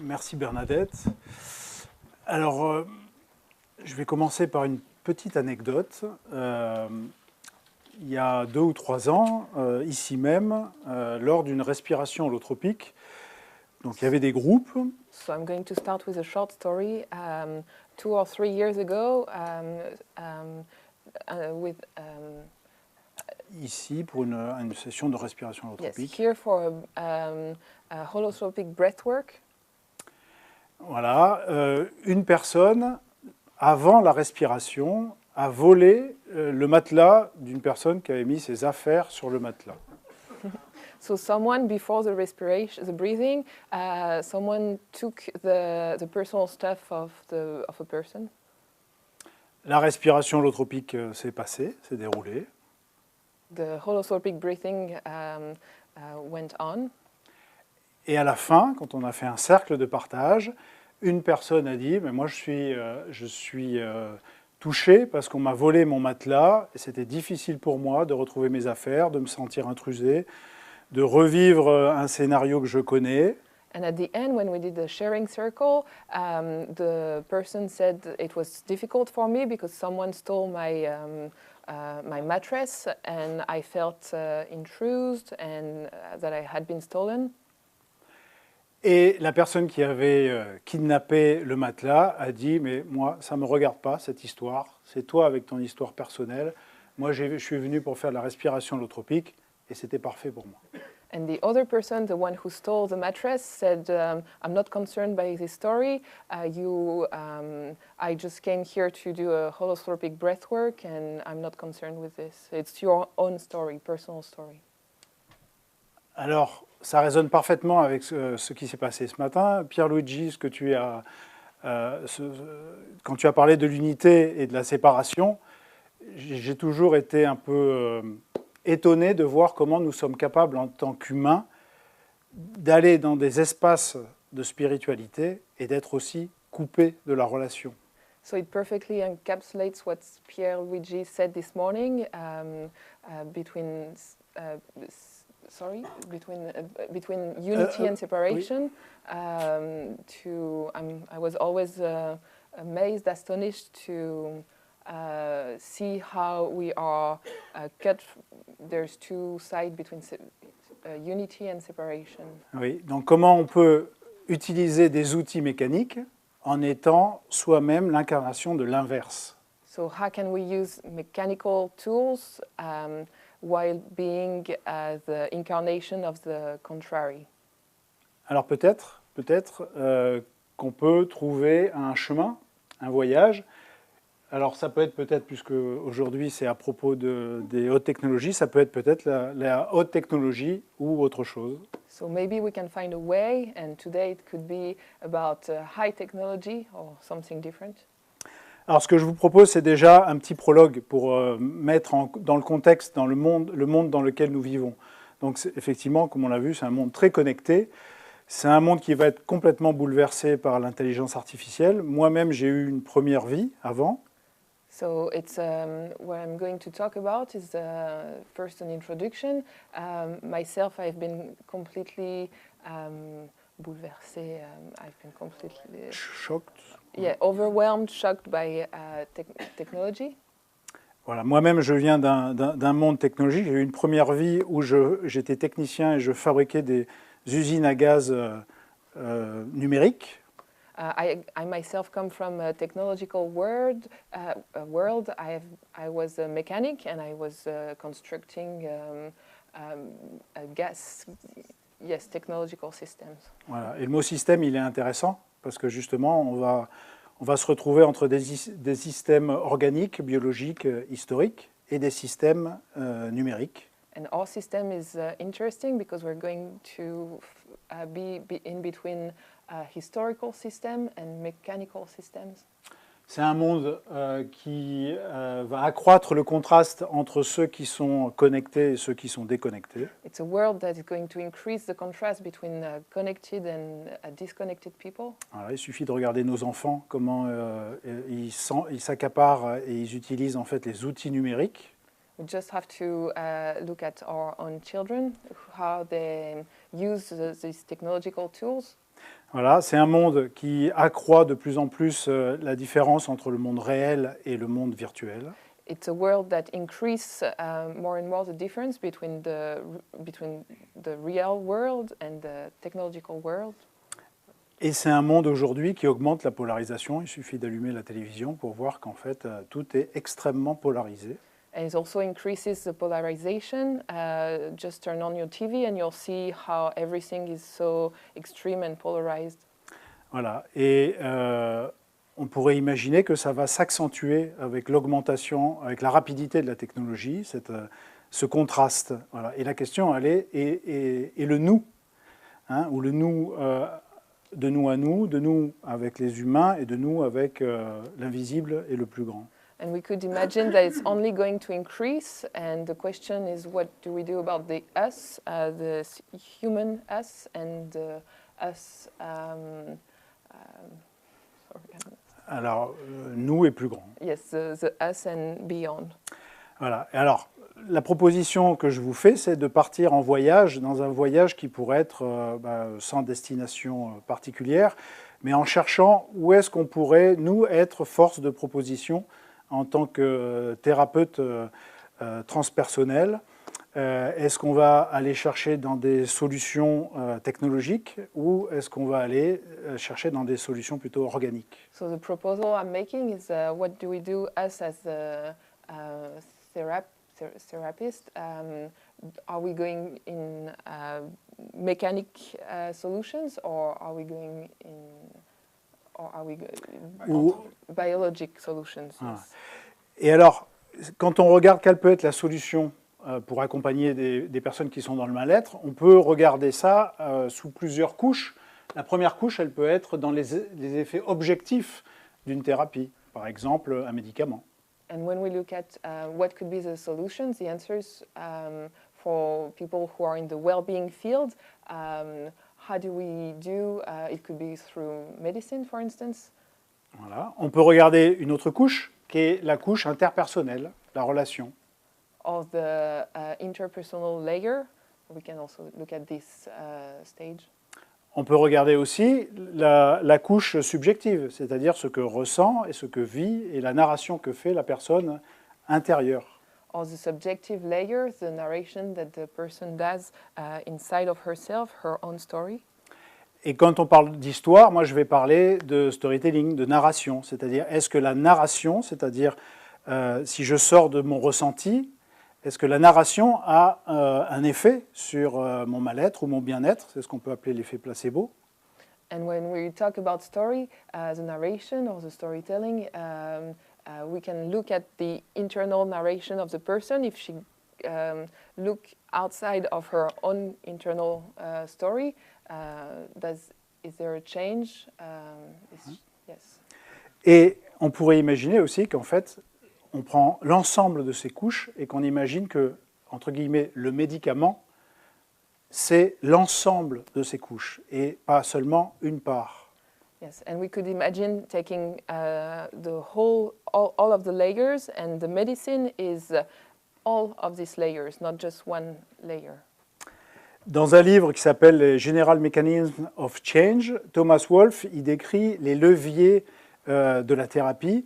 Merci Bernadette. Alors, je vais commencer par une petite anecdote. Il y a 2 ou 3 ans, ici même, lors d'une respiration holotropique, donc il y avait des groupes. So I'm going to start with a short story. 2 or 3 years ago, Ici pour une session de respiration holotropique. Yes, here for a holotropic breathwork. Voilà, une personne, avant la respiration, a volé le matelas d'une personne qui avait mis ses affaires sur le matelas. So someone, before the respiration, the breathing, someone took the personal stuff of a person. La respiration holotropique s'est passée, s'est déroulée. The holotropic breathing went on. Et à la fin, quand on a fait un cercle de partage, une personne a dit mais moi je suis touché parce qu'on m'a volé mon matelas et c'était difficile pour moi de retrouver mes affaires, de me sentir intrusé, de revivre un scénario que je connais. And at the end, when we did the sharing circle, the person said it was difficult for me because someone stole my mattress and I felt intrused and that I had been stolen. Et la personne qui avait kidnappé le matelas a dit mais moi ça me regarde pas cette histoire, c'est toi avec ton histoire personnelle. Moi je suis venu pour faire de la respiration holotropique et c'était parfait pour moi. And the other person, the one who stole the mattress, said, I'm not concerned by this story. I just came here to do a holotropic breathwork and I'm not concerned with this. It's your own story, personal story. Alors, ça résonne parfaitement avec ce qui s'est passé ce matin. Pierluigi, quand tu as parlé de l'unité et de la séparation, j'ai toujours été un peu étonné de voir comment nous sommes capables, en tant qu'humains, d'aller dans des espaces de spiritualité et d'être aussi coupés de la relation. So it perfectly encapsulates what Pierluigi said this morning between unity and separation. Oui. I was always amazed, astonished to see how we are cut. There's 2 sides between unity and separation. Oui, donc comment on peut utiliser des outils mécaniques en étant soi-même l'incarnation de l'inverse. So how can we use mechanical tools while being the incarnation of the contrary? Alors peut-être qu'on peut trouver un chemin, un voyage. Alors ça peut être peut-être, puisque aujourd'hui c'est à propos des hautes technologies, ça peut être peut-être la haute technologie ou autre chose. So maybe we can find a way, and today it could be about high technology or something different. Alors ce que je vous propose, c'est déjà un petit prologue pour mettre dans le contexte, dans le monde dans lequel nous vivons. Donc effectivement, comme on l'a vu, c'est un monde très connecté. C'est un monde qui va être complètement bouleversé par l'intelligence artificielle. Moi-même, j'ai eu une première vie avant. So it's what I'm going to talk about is first an introduction. Myself, I've been completely bouleversé. I've been completely shocked. Yeah, overwhelmed, shocked by technology. Voilà, moi-même, je viens d'un monde technologique. J'ai eu une première vie où j'étais technicien et je fabriquais des usines à gaz numériques. I myself come from a technological world. I was a mechanic and I was constructing technological systems. Voilà. Et le mot système, il est intéressant parce que justement, on va se retrouver entre des systèmes organiques, biologiques, historiques et des systèmes numériques. And our system is interesting because we're going to be in between historical system and mechanical systems. C'est un monde qui va accroître le contraste entre ceux qui sont connectés et ceux qui sont déconnectés. It's a world that is going to increase the contrast between connected and disconnected people. Alors, il suffit de regarder nos enfants, comment ils s'accaparent et ils utilisent en fait les outils numériques. We just have to look at our own children, how they use these technological tools. Voilà, c'est un monde qui accroît de plus en plus la différence entre le monde réel et le monde virtuel. It's a world that increases more and more the difference between the real world and the technological world. Et c'est un monde aujourd'hui qui augmente la polarisation. Il suffit d'allumer la télévision pour voir qu'en fait, tout est extrêmement polarisé. And it also increases the polarization. Just turn on your TV and you'll see how everything is so extreme and polarized. Voilà. Et on pourrait imaginer que ça va s'accentuer avec l'augmentation, avec la rapidité de la technologie, ce contraste. Voilà. Et la question, elle est, et le nous, hein, ou le nous de nous à nous, de nous avec les humains et de nous avec l'invisible et le plus grand. And we could imagine that it's only going to increase, and the question is, what do we do about the us, the human us, and the us? Alors, nous est plus grand. Yes, the us and beyond. Voilà. Et alors, la proposition que je vous fais, c'est de partir en voyage, dans un voyage qui pourrait être sans destination particulière, mais en cherchant où est-ce qu'on pourrait, nous, être force de proposition en tant que thérapeute transpersonnel. Est-ce qu'on va aller chercher dans des solutions technologiques ou est-ce qu'on va aller chercher dans des solutions plutôt organiques? So the proposal I'm making is, what do we do us as a therapist? Are we going in mechanic solutions, or are we going in, biologic solutions? Ah. Yes. Et alors, quand on regarde quelle peut être la solution pour accompagner des personnes qui sont dans le mal-être, on peut regarder ça sous plusieurs couches. La première couche, elle peut être dans les effets objectifs d'une thérapie, par exemple un médicament. And when we look at what could be the solutions, the answers for people who are in the well-being field, how do we do? It could be through medicine, for instance. Voilà. On peut regarder une autre couche, qui est la couche interpersonnelle, la relation. Of the interpersonal layer, we can also look at this stage. On peut regarder aussi la couche subjective, c'est-à-dire ce que ressent et ce que vit et la narration que fait la personne intérieure. Or the subjective layer, the narration that the person does inside of herself, her own story. Et quand on parle d'histoire, moi je vais parler de storytelling, de narration, c'est-à-dire est-ce que la narration, c'est-à-dire si je sors de mon ressenti, est-ce que la narration a un effet sur mon mal-être ou mon bien-être? C'est ce qu'on peut appeler l'effet placebo. And when we talk about story, the narration or the storytelling, we can look at the internal narration of the person. If she look outside of her own internal story, is there a change? Yes. Et on pourrait imaginer aussi qu'en fait, on prend l'ensemble de ces couches et qu'on imagine que, entre guillemets, le médicament, c'est l'ensemble de ces couches et pas seulement une part. Yes, and we could imagine taking all of the layers, and the medicine is all of these layers, not just one layer. Dans un livre qui s'appelle les General Mechanisms of Change, Thomas Wolfe il décrit les leviers de la thérapie.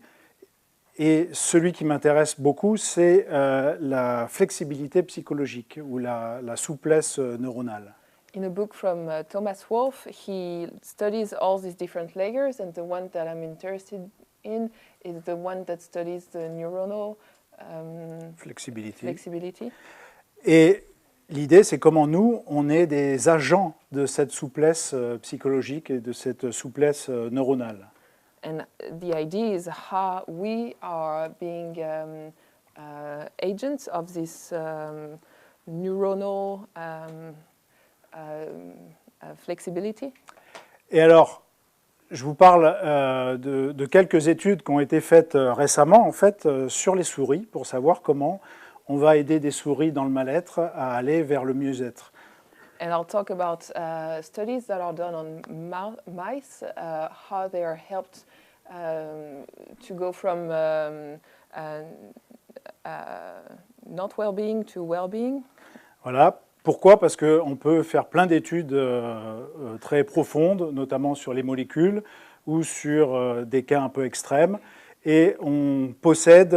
Et celui qui m'intéresse beaucoup, c'est la flexibilité psychologique ou la souplesse neuronale. In a book from Thomas Wolfe, he studies all these different layers, and the one that I'm interested in is the one that studies the neuronal flexibility. Et l'idée, c'est comment nous, on est des agents de cette souplesse psychologique et de cette souplesse neuronale. And the idea is how we are being agents of this neuronal flexibility. Et alors, je vous parle de quelques études qui ont été faites récemment, en fait, sur les souris, pour savoir comment on va aider des souris dans le mal-être à aller vers le mieux-être. And I'll talk about studies that are done on mice, how they are helped to go from not well-being to well-being. Voilà. Pourquoi? Parce qu'on peut faire plein d'études très profondes, notamment sur les molécules ou sur des cas un peu extrêmes. Et on possède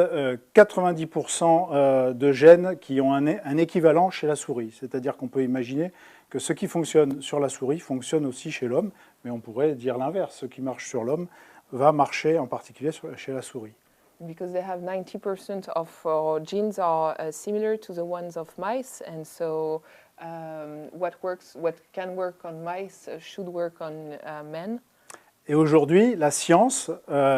90% de gènes qui ont un équivalent chez la souris. C'est-à-dire qu'on peut imaginer que ce qui fonctionne sur la souris fonctionne aussi chez l'homme, mais on pourrait dire l'inverse. Ce qui marche sur l'homme va marcher en particulier chez la souris. Because they have 90% of our genes are similar to the ones of mice, and so what can work on mice should work on men. Et aujourd'hui, la science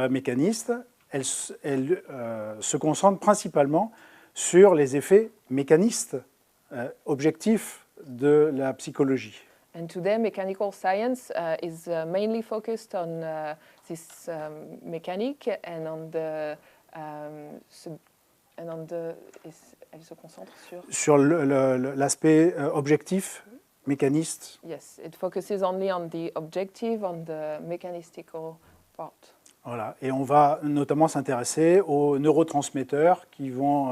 mécaniste, elle se concentre principalement sur les effets mécanistes objectifs de la psychologie. And today, mechanical science is mainly focused on this mechanic and on the elle se concentre sur l'aspect objectif mécaniste. Yes, it focuses only on the objective, on the mechanistical part. Voilà, et on va notamment s'intéresser aux neurotransmetteurs qui vont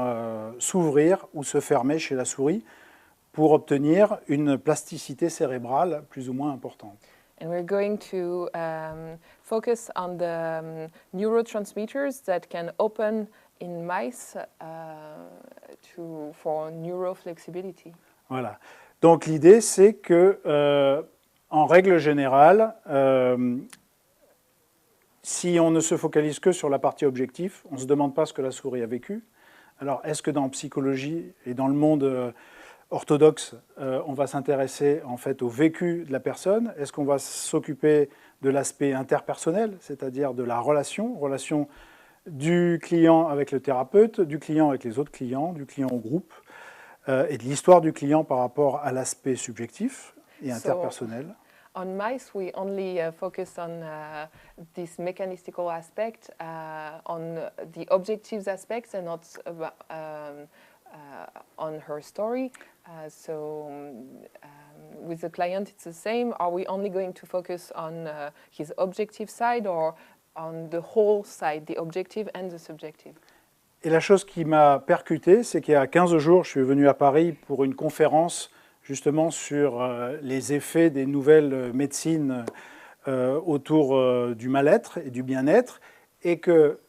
s'ouvrir ou se fermer chez la souris pour obtenir une plasticité cérébrale plus ou moins importante. And we're going to focus on the neurotransmitters that can open in mice for neuroflexibility. Voilà. Donc l'idée, c'est que, en règle générale, si on ne se focalise que sur la partie objectif, on ne se demande pas ce que la souris a vécu. Alors, est-ce que dans la psychologie et dans le monde orthodoxe, on va s'intéresser en fait au vécu de la personne? Est-ce qu'on va s'occuper de l'aspect interpersonnel, c'est-à-dire de la relation du client avec le thérapeute, du client avec les autres clients, du client au groupe, et de l'histoire du client par rapport à l'aspect subjectif et interpersonnel? On mice, we only focus on this mechanistical aspect, on the objectives aspects, and not on her story. With the client, it's the same. Are we only going to focus on his objective side or on the whole side, the objective and the subjective? Et la chose qui m'a percuté, c'est qu'il y a 15 jours, je suis venu à Paris pour une conférence justement sur les effets des nouvelles médecines autour du mal-être et du bien-être, et que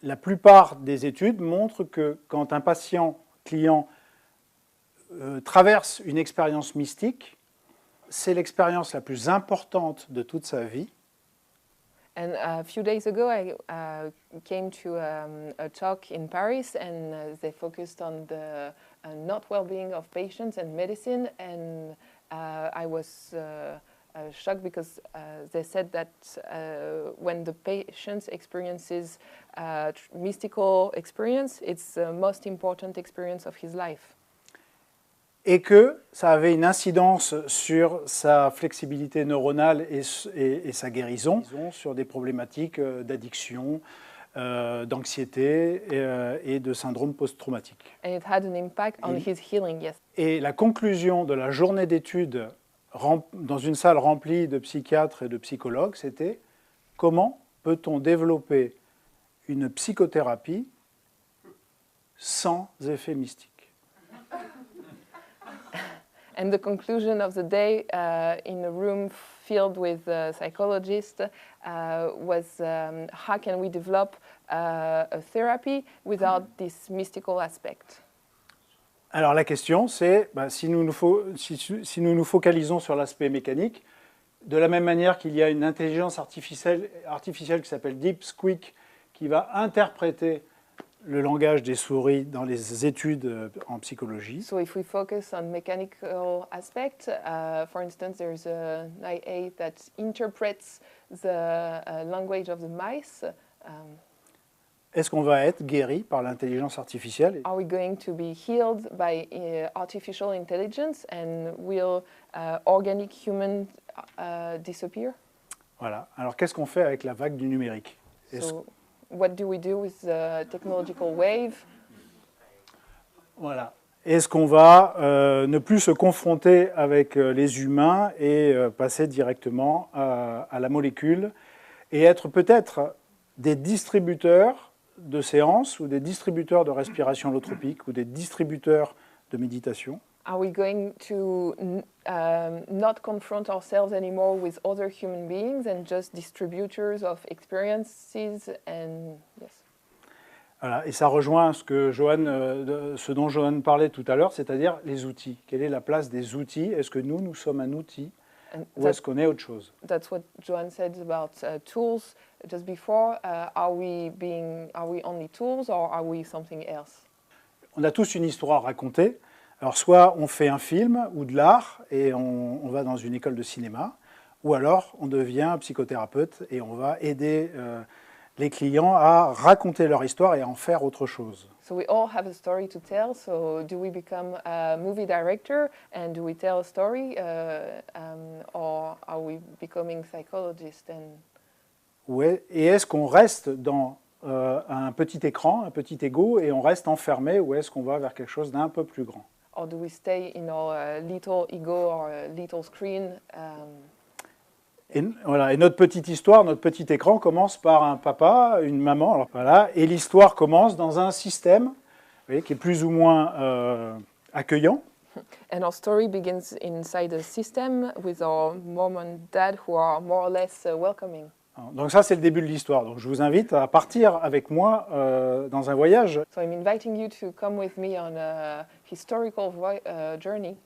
la plupart des études montrent que quand un patient-client traverse une expérience mystique, c'est l'expérience la plus importante de toute sa vie. And a few days ago, I came to a talk in Paris, and they focused on the not well-being of patients and medicine. And I was shocked because they said that when the patient experiences mystical experience, it's the most important experience of his life. Et que ça avait une incidence sur sa flexibilité neuronale et sa guérison, sur des problématiques d'addiction, d'anxiété et de syndrome post-traumatique. And it had an impact on his healing, yes. Et la conclusion de la journée d'études dans une salle remplie de psychiatres et de psychologues, c'était comment peut-on développer une psychothérapie sans effet mystique? And the conclusion of the day in a room filled with psychologists was how can we develop a therapy without this mystical aspect? Alors la question c'est, si nous nous focalisons sur l'aspect mécanique, de la même manière qu'il y a une intelligence artificielle qui s'appelle DeepSqueak qui va interpréter le langage des souris dans les études en psychologie. So if we focus on mechanical aspect, for instance, there's an IA that interprets the language of the mice. Est-ce qu'on va être guéri par l'intelligence artificielle? Are we going to be healed by artificial intelligence, and will organic human disappear? Voilà. Alors qu'est-ce qu'on fait avec la vague du numérique? What do we do with the technological wave? Voilà. Est-ce qu'on va ne plus se confronter avec les humains et passer directement à la molécule et être peut-être des distributeurs de séances ou des distributeurs de respiration holotropique ou des distributeurs de méditation? Are we going to not confront ourselves anymore with other human beings and just distributors of experiences and yes. Voilà, et ça rejoint ce dont Johan parlait tout à l'heure, c'est-à-dire les outils. Quelle est la place des outils? Est-ce que nous sommes un outil ou est-ce qu'on est autre chose? That's what Johan said about tools just before. Are we only tools or are we something else? On a tous une histoire à raconter. Alors soit on fait un film ou de l'art et on va dans une école de cinéma, ou alors on devient psychothérapeute et on va aider les clients à raconter leur histoire et à en faire autre chose. So we all have a story to tell. So do we become a movie director and do we tell a story, or are we becoming psychologists? Ouais. Et est-ce qu'on reste dans un petit écran, un petit ego, et on reste enfermé, ou est-ce qu'on va vers quelque chose d'un peu plus grand? Or do we stay in our little ego or little screen? Et, voilà, et notre petite histoire, notre petit écran commence par un papa, une maman. Alors, voilà, et l'histoire commence dans un système, vous voyez, qui est plus ou moins accueillant. And our story begins inside a system with our mom and dad who are more or less welcoming. Donc ça, c'est le début de l'histoire. Donc je vous invite à partir avec moi dans un voyage. So I'm inviting you to come with me on a historical journey.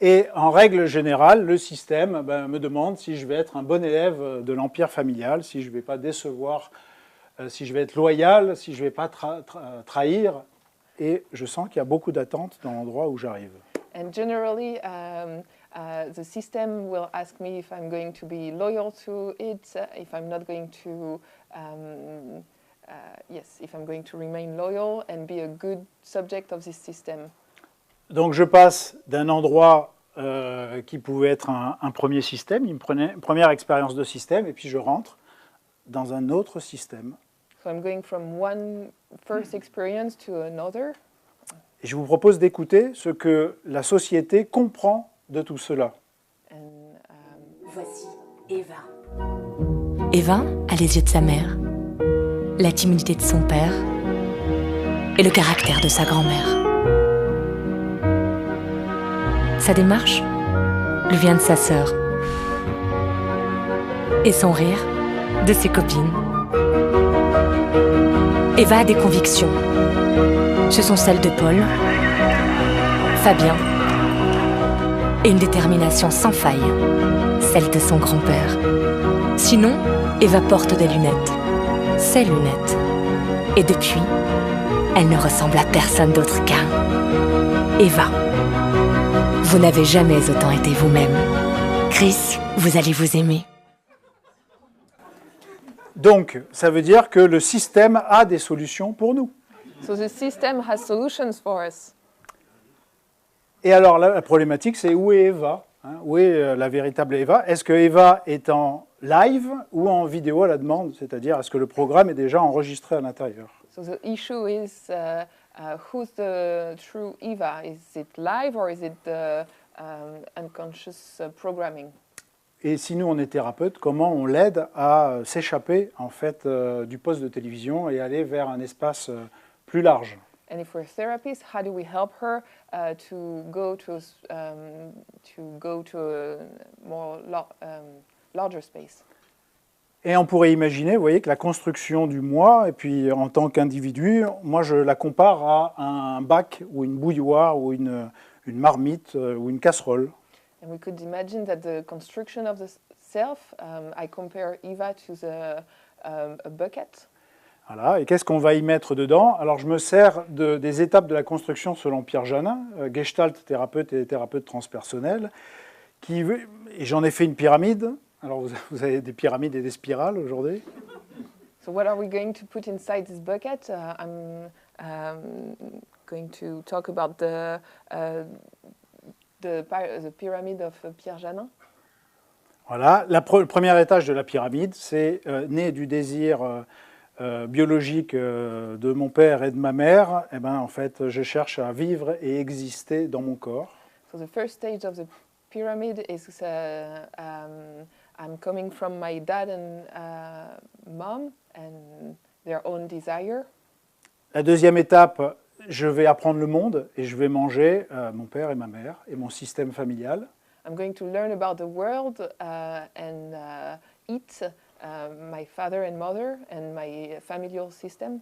Et en règle générale, le système me demande si je vais être un bon élève de l'empire familial, si je ne vais pas décevoir, si je vais être loyal, si je ne vais pas trahir. Et je sens qu'il y a beaucoup d'attentes dans l'endroit où j'arrive. And generally, the system will ask me if I'm going to be loyal to it, if I'm not going to, if I'm going to remain loyal and be a good subject of this system. Donc je passe d'un endroit qui pouvait être un premier système, une première expérience de système, et puis je rentre dans un autre système. So I'm going from one first experience to another. Et je vous propose d'écouter ce que la société comprend de tout cela. Voici Eva. Eva a les yeux de sa mère, la timidité de son père et le caractère de sa grand-mère. Sa démarche lui vient de sa sœur et son rire de ses copines. Eva a des convictions. Ce sont celles de Paul, Fabien et une détermination sans faille, celle de son grand-père. Sinon, Eva porte des lunettes, ses lunettes. Et depuis, elle ne ressemble à personne d'autre qu'à Eva. Vous n'avez jamais autant été vous-même. Chris, vous allez vous aimer. Donc, ça veut dire que le système a des solutions pour nous. So the system has solutions for us. Et alors, la problématique, c'est où est Eva, hein, où est la véritable Eva? Est-ce que Eva est en live ou en vidéo à la demande? C'est-à-dire, est-ce que le programme est déjà enregistré à l'intérieur? So the issue is who's the true Eva? Is it live or is it unconscious programming? Et si nous, on est thérapeute, comment on l'aide à s'échapper en fait du poste de télévision et aller vers un espace plus large? And if we're therapists, how do we help her to go to a more larger space? Et on pourrait imaginer, vous voyez, que la construction du moi, et puis en tant qu'individu, moi je la compare à un bac ou une bouilloire ou une marmite ou une casserole. And we could imagine that the construction of the self, I compare Eva to a bucket. Voilà. Et qu'est-ce qu'on va y mettre dedans? Alors je me sers des étapes de la construction selon Pierre Janin, Gestalt thérapeute et thérapeute transpersonnel, et j'en ai fait une pyramide. Alors vous avez des pyramides et des spirales aujourd'hui. So what are we going to put inside this bucket? I'm going to talk about the pyramid of Pierre Janin. Voilà, le premier étage de la pyramide, c'est né du désir biologique de mon père et de ma mère. Et ben, en fait, je cherche à vivre et exister dans mon corps. So the first stage of the pyramid is I'm coming from my dad and mom and their own desire. La deuxième étape, je vais apprendre le monde et je vais manger mon père et ma mère et mon système familial. I'm going to learn about the world and eat my father and mother and my familial system.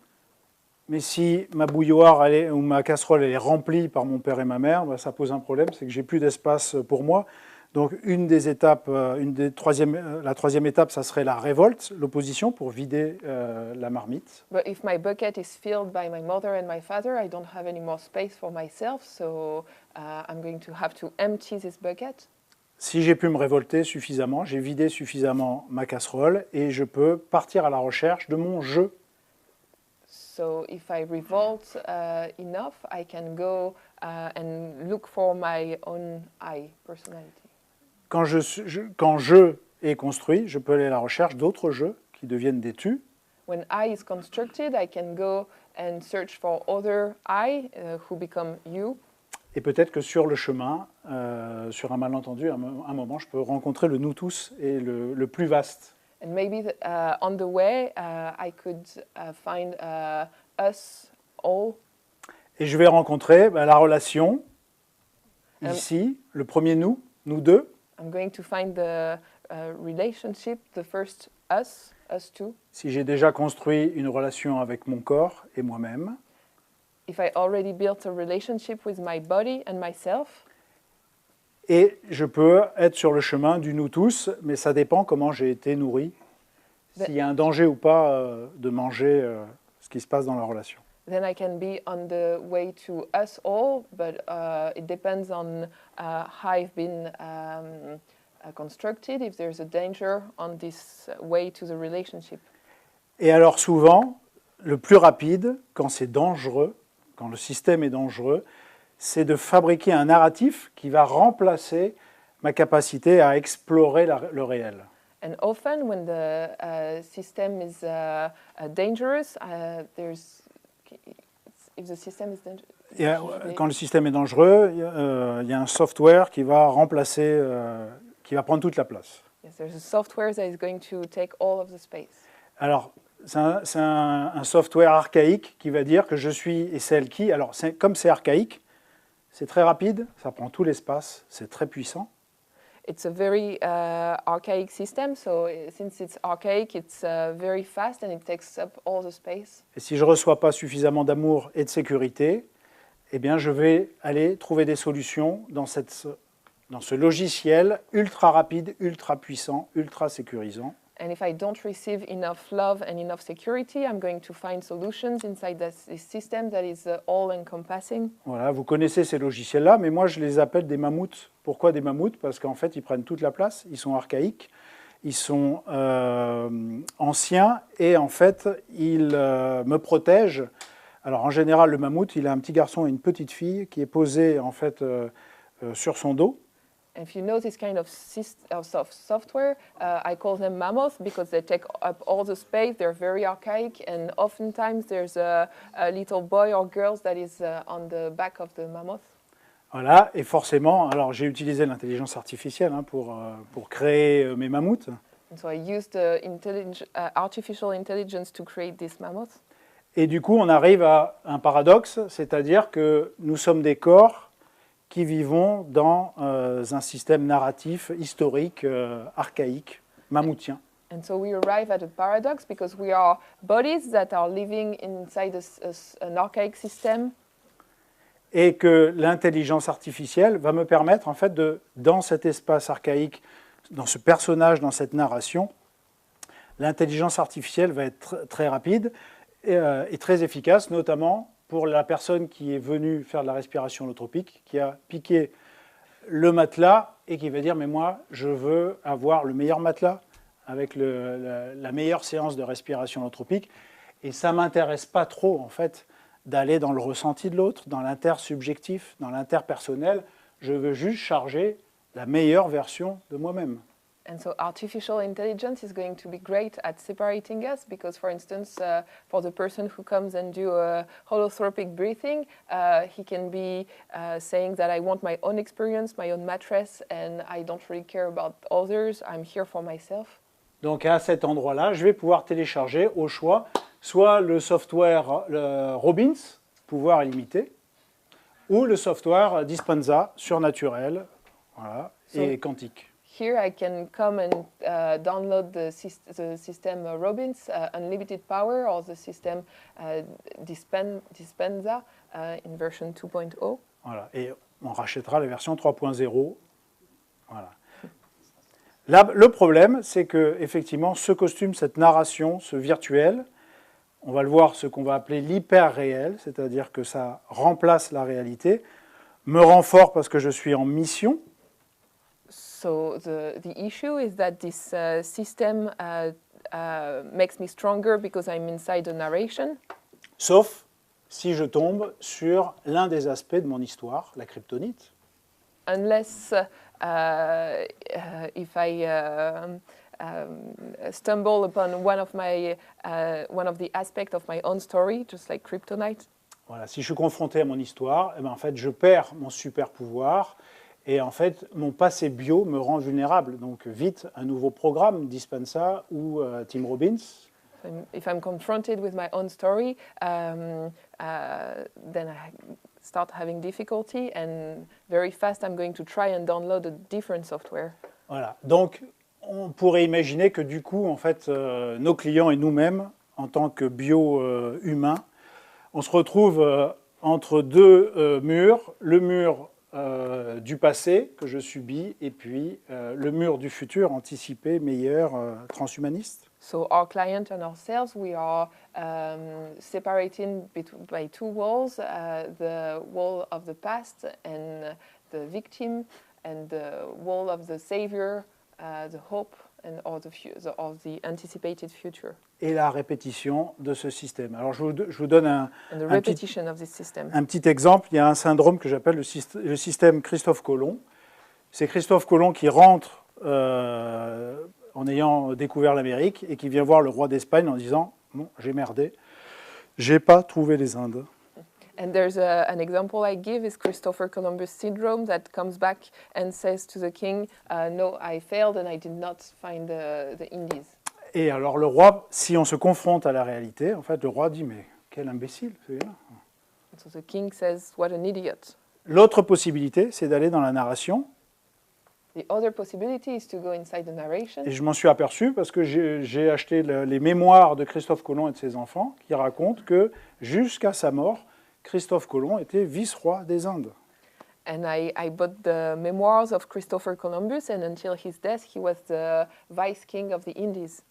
Mais si ma bouilloire ou ma casserole elle est remplie par mon père et ma mère, ben, ça pose un problème, c'est que j'ai plus d'espace pour moi. Donc une des étapes, la troisième étape, ça serait la révolte, l'opposition pour vider la marmite. But if my bucket is filled by my mother and my father, I don't have any more space for myself, so I'm going to have to empty this bucket. Si j'ai pu me révolter suffisamment, j'ai vidé suffisamment ma casserole et je peux partir à la recherche de mon je. So if I revolt enough, I can go and look for my own I personality. Quand je est construit, je peux aller à la recherche d'autres jeux qui deviennent des tu. When I is constructed, I can go and search for other I who become you. Et peut-être que sur le chemin, sur un malentendu, à un moment, je peux rencontrer le nous tous et le plus vaste. And maybe on the way, I could find us all. Et je vais rencontrer la relation, ici, le premier nous deux. I'm going to find the relationship, the first us two. Si j'ai déjà construit une relation avec mon corps et moi-même. If I already built a relationship with my body and myself. Et je peux être sur le chemin du nous tous, mais ça dépend comment j'ai été nourri, s'il y a un danger ou pas de manger ce qui se passe dans la relation. Then I can be on the way to us all, but it depends on how I've been constructed, if there's a danger on this way to the relationship. Et alors souvent, le plus rapide, quand c'est dangereux, quand le système est dangereux, c'est de fabriquer un narratif qui va remplacer ma capacité à explorer le réel. And often when the system is dangerous, if the system is dangerous... Quand le système est dangereux, il y a un software qui va remplacer, qui va prendre toute la place. Yes, there's a software that is going to take all of the space. Alors, c'est un software archaïque qui va dire que je suis et celle qui... Alors, comme c'est archaïque, c'est très rapide, ça prend tout l'espace, c'est très puissant. It's a very archaic system, so since it's archaic, it's very fast and it takes up all the space. Et si je ne reçois pas suffisamment d'amour et de sécurité, eh bien, je vais aller trouver des solutions dans ce logiciel ultra rapide, ultra puissant, ultra sécurisant. And if I don't receive enough love and enough security, I'm going to find solutions inside this system that is all-encompassing. Voilà, vous connaissez ces logiciels-là, mais moi je les appelle des mammouths. Pourquoi des mammouths? Parce qu'en fait, ils prennent toute la place, ils sont archaïques, ils sont anciens et en fait, ils me protègent. Alors en général, le mammouth, il a un petit garçon et une petite fille qui est posée en fait sur son dos. And if you know this kind of software, I call them mammoths because they take up all the space. They're very archaic, and oftentimes there's a little boy or girl that is on the back of the mammoth. Voilà, et forcément, alors j'ai utilisé l'intelligence artificielle pour créer mes mammouths. And so I used artificial intelligence to create these mammoths. Et du coup, on arrive à un paradoxe, c'est-à-dire que nous sommes des corps qui vivons dans un système narratif historique, archaïque, mammothien. And so we arrive at a paradox because we are bodies that are living inside an archaic system. Et que l'intelligence artificielle va me permettre, en fait, dans cet espace archaïque, dans ce personnage, dans cette narration, l'intelligence artificielle va être très rapide et très efficace, notamment pour la personne qui est venue faire de la respiration holotropique, qui a piqué le matelas et qui va dire « mais moi, je veux avoir le meilleur matelas avec la meilleure séance de respiration holotropique et ça ne m'intéresse pas trop, en fait, d'aller dans le ressenti de l'autre, dans l'intersubjectif, dans l'interpersonnel. Je veux juste charger la meilleure version de moi-même. » And so artificial intelligence is going to be great at separating us because, for instance, for the person who comes and do a holotropic breathing, he can be saying that I want my own experience, my own mattress, and I don't really care about others. I'm here for myself. Donc à cet endroit-là, je vais pouvoir télécharger au choix soit le software Robbins pouvoir illimité, ou le software Dispenza, surnaturel, voilà, et quantique. Here I can come and download the system Robbins, Unlimited Power, or the system Dispenza in version 2.0. Voilà, et on rachètera la version 3.0. Voilà. Là, le problème, c'est que effectivement, ce costume, cette narration, ce virtuel, on va le voir, ce qu'on va appeler l'hyper-réel, c'est-à-dire que ça remplace la réalité, me rend fort parce que je suis en mission. So the issue is that this system makes me stronger because I'm inside the narration. Sauf si je tombe sur l'un des aspects de mon histoire, la kryptonite. Unless if I stumble upon one of the aspects of my own story, just like kryptonite. Voilà, si je suis confronté à mon histoire, eh ben, en fait, je perds mon super pouvoir et en fait, mon passé bio me rend vulnérable. Donc, vite, un nouveau programme, Dispenza ou Tim Robbins. If I'm confronted with my own story, then I start having difficulty, and very fast I'm going to try and download a different software. Voilà. Donc, on pourrait imaginer que du coup, en fait, nos clients et nous-mêmes, en tant que bio-humains, on se retrouve entre deux murs, le mur du passé que je subis et puis le mur du futur anticipé, meilleur, transhumaniste. So our client and ourselves, we are separating by two walls, the wall of the past and the victim, and the wall of the savior, the hope, and or the anticipated future. Et la répétition de ce système. Alors je vous donne un petit exemple. Il y a un syndrome que j'appelle le système Christophe Colomb. C'est Christophe Colomb qui rentre en ayant découvert l'Amérique et qui vient voir le roi d'Espagne en disant « Bon, j'ai merdé, j'ai pas trouvé les Indes ». And there's an example I give is Christopher Columbus syndrome that comes back and says to the king, no, I failed and I did not find the Indies. Et alors le roi, si on se confronte à la réalité, en fait, le roi dit mais quel imbécile celui-là. So the king says, what an idiot. L'autre possibilité, c'est d'aller dans la narration. The other possibility is to go inside the narration. Et je m'en suis aperçu parce que j'ai acheté les mémoires de Christophe Colomb et de ses enfants qui racontent que jusqu'à sa mort, Christophe Colomb était vice-roi des Indes. And I bought the memoirs of Christopher Columbus, and until his death, he was the vice king of the Indies.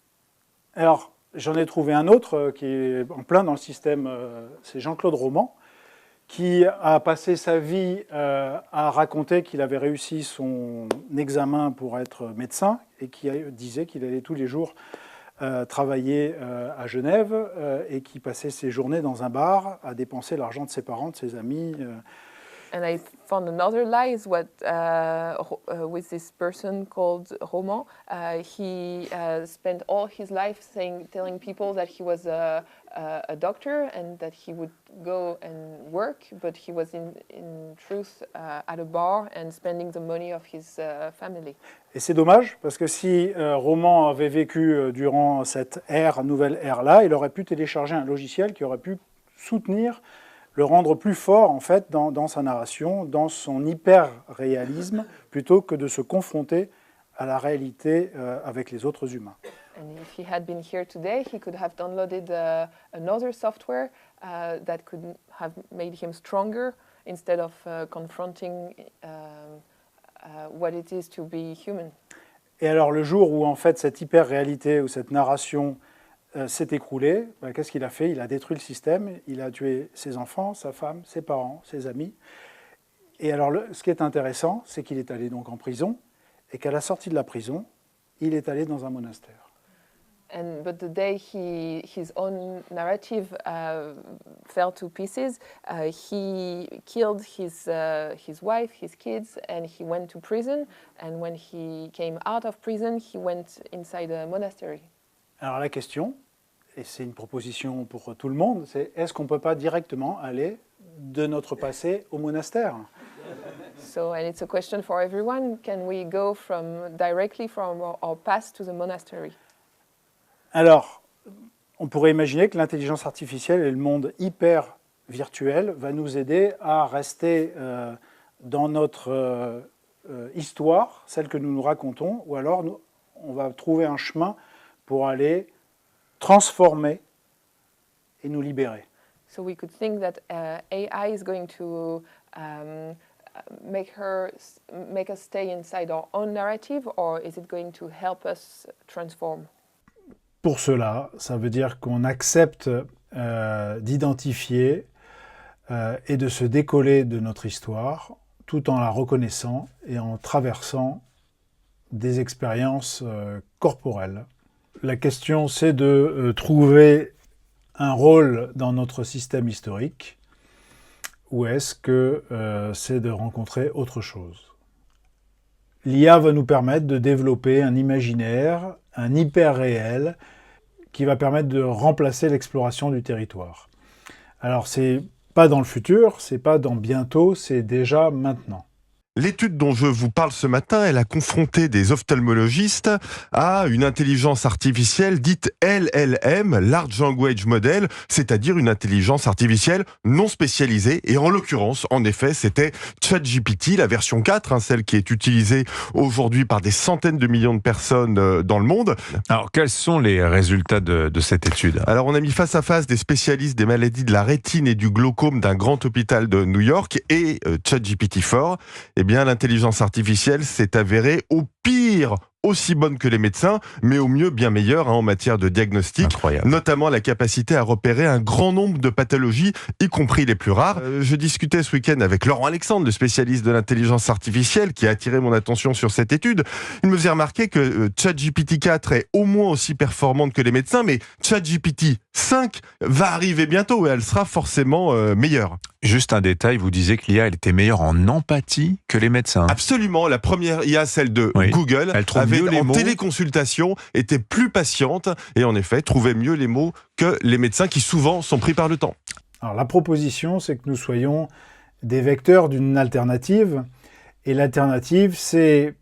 Alors, j'en ai trouvé un autre qui est en plein dans le système, c'est Jean-Claude Roman, qui a passé sa vie à raconter qu'il avait réussi son examen pour être médecin et qui disait qu'il allait tous les jours travailler à Genève et qui passait ses journées dans un bar à dépenser l'argent de ses parents, de ses amis. And I found another lie is what with this person called Roman. He spent all his life telling people that he was a doctor and that he would go and work, but he was in truth at a bar and spending the money of his family. Et c'est dommage, parce que si Roman avait vécu durant cette nouvelle ère-là, il aurait pu télécharger un logiciel qui aurait pu soutenir, le rendre plus fort en fait dans sa narration, dans son hyper-réalisme, plutôt que de se confronter à la réalité avec les autres humains. And if he had been here today, he could have downloaded another software that could have made him stronger instead of confronting what it is to be human. Et alors le jour où en fait cette hyper-réalité ou cette narration s'est écroulée, qu'est-ce qu'il a fait? Il a détruit le système, il a tué ses enfants, sa femme, ses parents, ses amis. Et alors ce qui est intéressant, c'est qu'il est allé donc en prison et qu'à la sortie de la prison, il est allé dans un monastère. But the day his own narrative fell to pieces, he killed his wife, his kids, and he went to prison. And when he came out of prison, he went inside a monastery. Alors la question, et c'est une proposition pour tout le monde, c'est est-ce qu'on ne peut pas directement aller de notre passé au monastère? So, and it's a question for everyone. Can we go directly from our past to the monastery? Alors, on pourrait imaginer que l'intelligence artificielle et le monde hyper virtuelle va nous aider à rester dans notre histoire, celle que nous nous racontons, ou alors on va trouver un chemin pour aller transformer et nous libérer. So we could think that AI is going to make us stay inside our own narrative, or is it going to help us transform? Pour cela, ça veut dire qu'on accepte d'identifier et de se décoller de notre histoire tout en la reconnaissant et en traversant des expériences corporelles. La question, c'est de trouver un rôle dans notre système historique, ou est-ce que c'est de rencontrer autre chose? L'IA va nous permettre de développer un imaginaire, un hyper-réel, qui va permettre de remplacer l'exploration du territoire. Alors, c'est pas dans le futur, c'est pas dans bientôt, c'est déjà maintenant. L'étude dont je vous parle ce matin, elle a confronté des ophtalmologistes à une intelligence artificielle dite LLM, Large Language Model, c'est-à-dire une intelligence artificielle non spécialisée. Et en l'occurrence, en effet, c'était ChatGPT, la version 4, celle qui est utilisée aujourd'hui par des centaines de millions de personnes dans le monde. Alors, quels sont les résultats de cette étude? Alors, on a mis face à face des spécialistes des maladies de la rétine et du glaucome d'un grand hôpital de New York et ChatGPT-4. Eh bien, l'intelligence artificielle s'est avérée au pire aussi bonne que les médecins, mais au mieux bien meilleure en matière de diagnostic. Incroyable. Notamment la capacité à repérer un grand nombre de pathologies, y compris les plus rares. Je discutais ce week-end avec Laurent Alexandre, le spécialiste de l'intelligence artificielle, qui a attiré mon attention sur cette étude. Il me faisait remarquer que ChatGPT 4 est au moins aussi performante que les médecins, mais ChatGPT 5 va arriver bientôt et elle sera forcément meilleure. Juste un détail, vous disiez que l'IA elle était meilleure en empathie que les médecins. Absolument, la première IA, celle de Google, elle trouve mieux les mots. Téléconsultation, était plus patiente et en effet trouvait mieux les mots que les médecins qui souvent sont pris par le temps. Alors la proposition, c'est que nous soyons des vecteurs d'une alternative, et l'alternative, c'est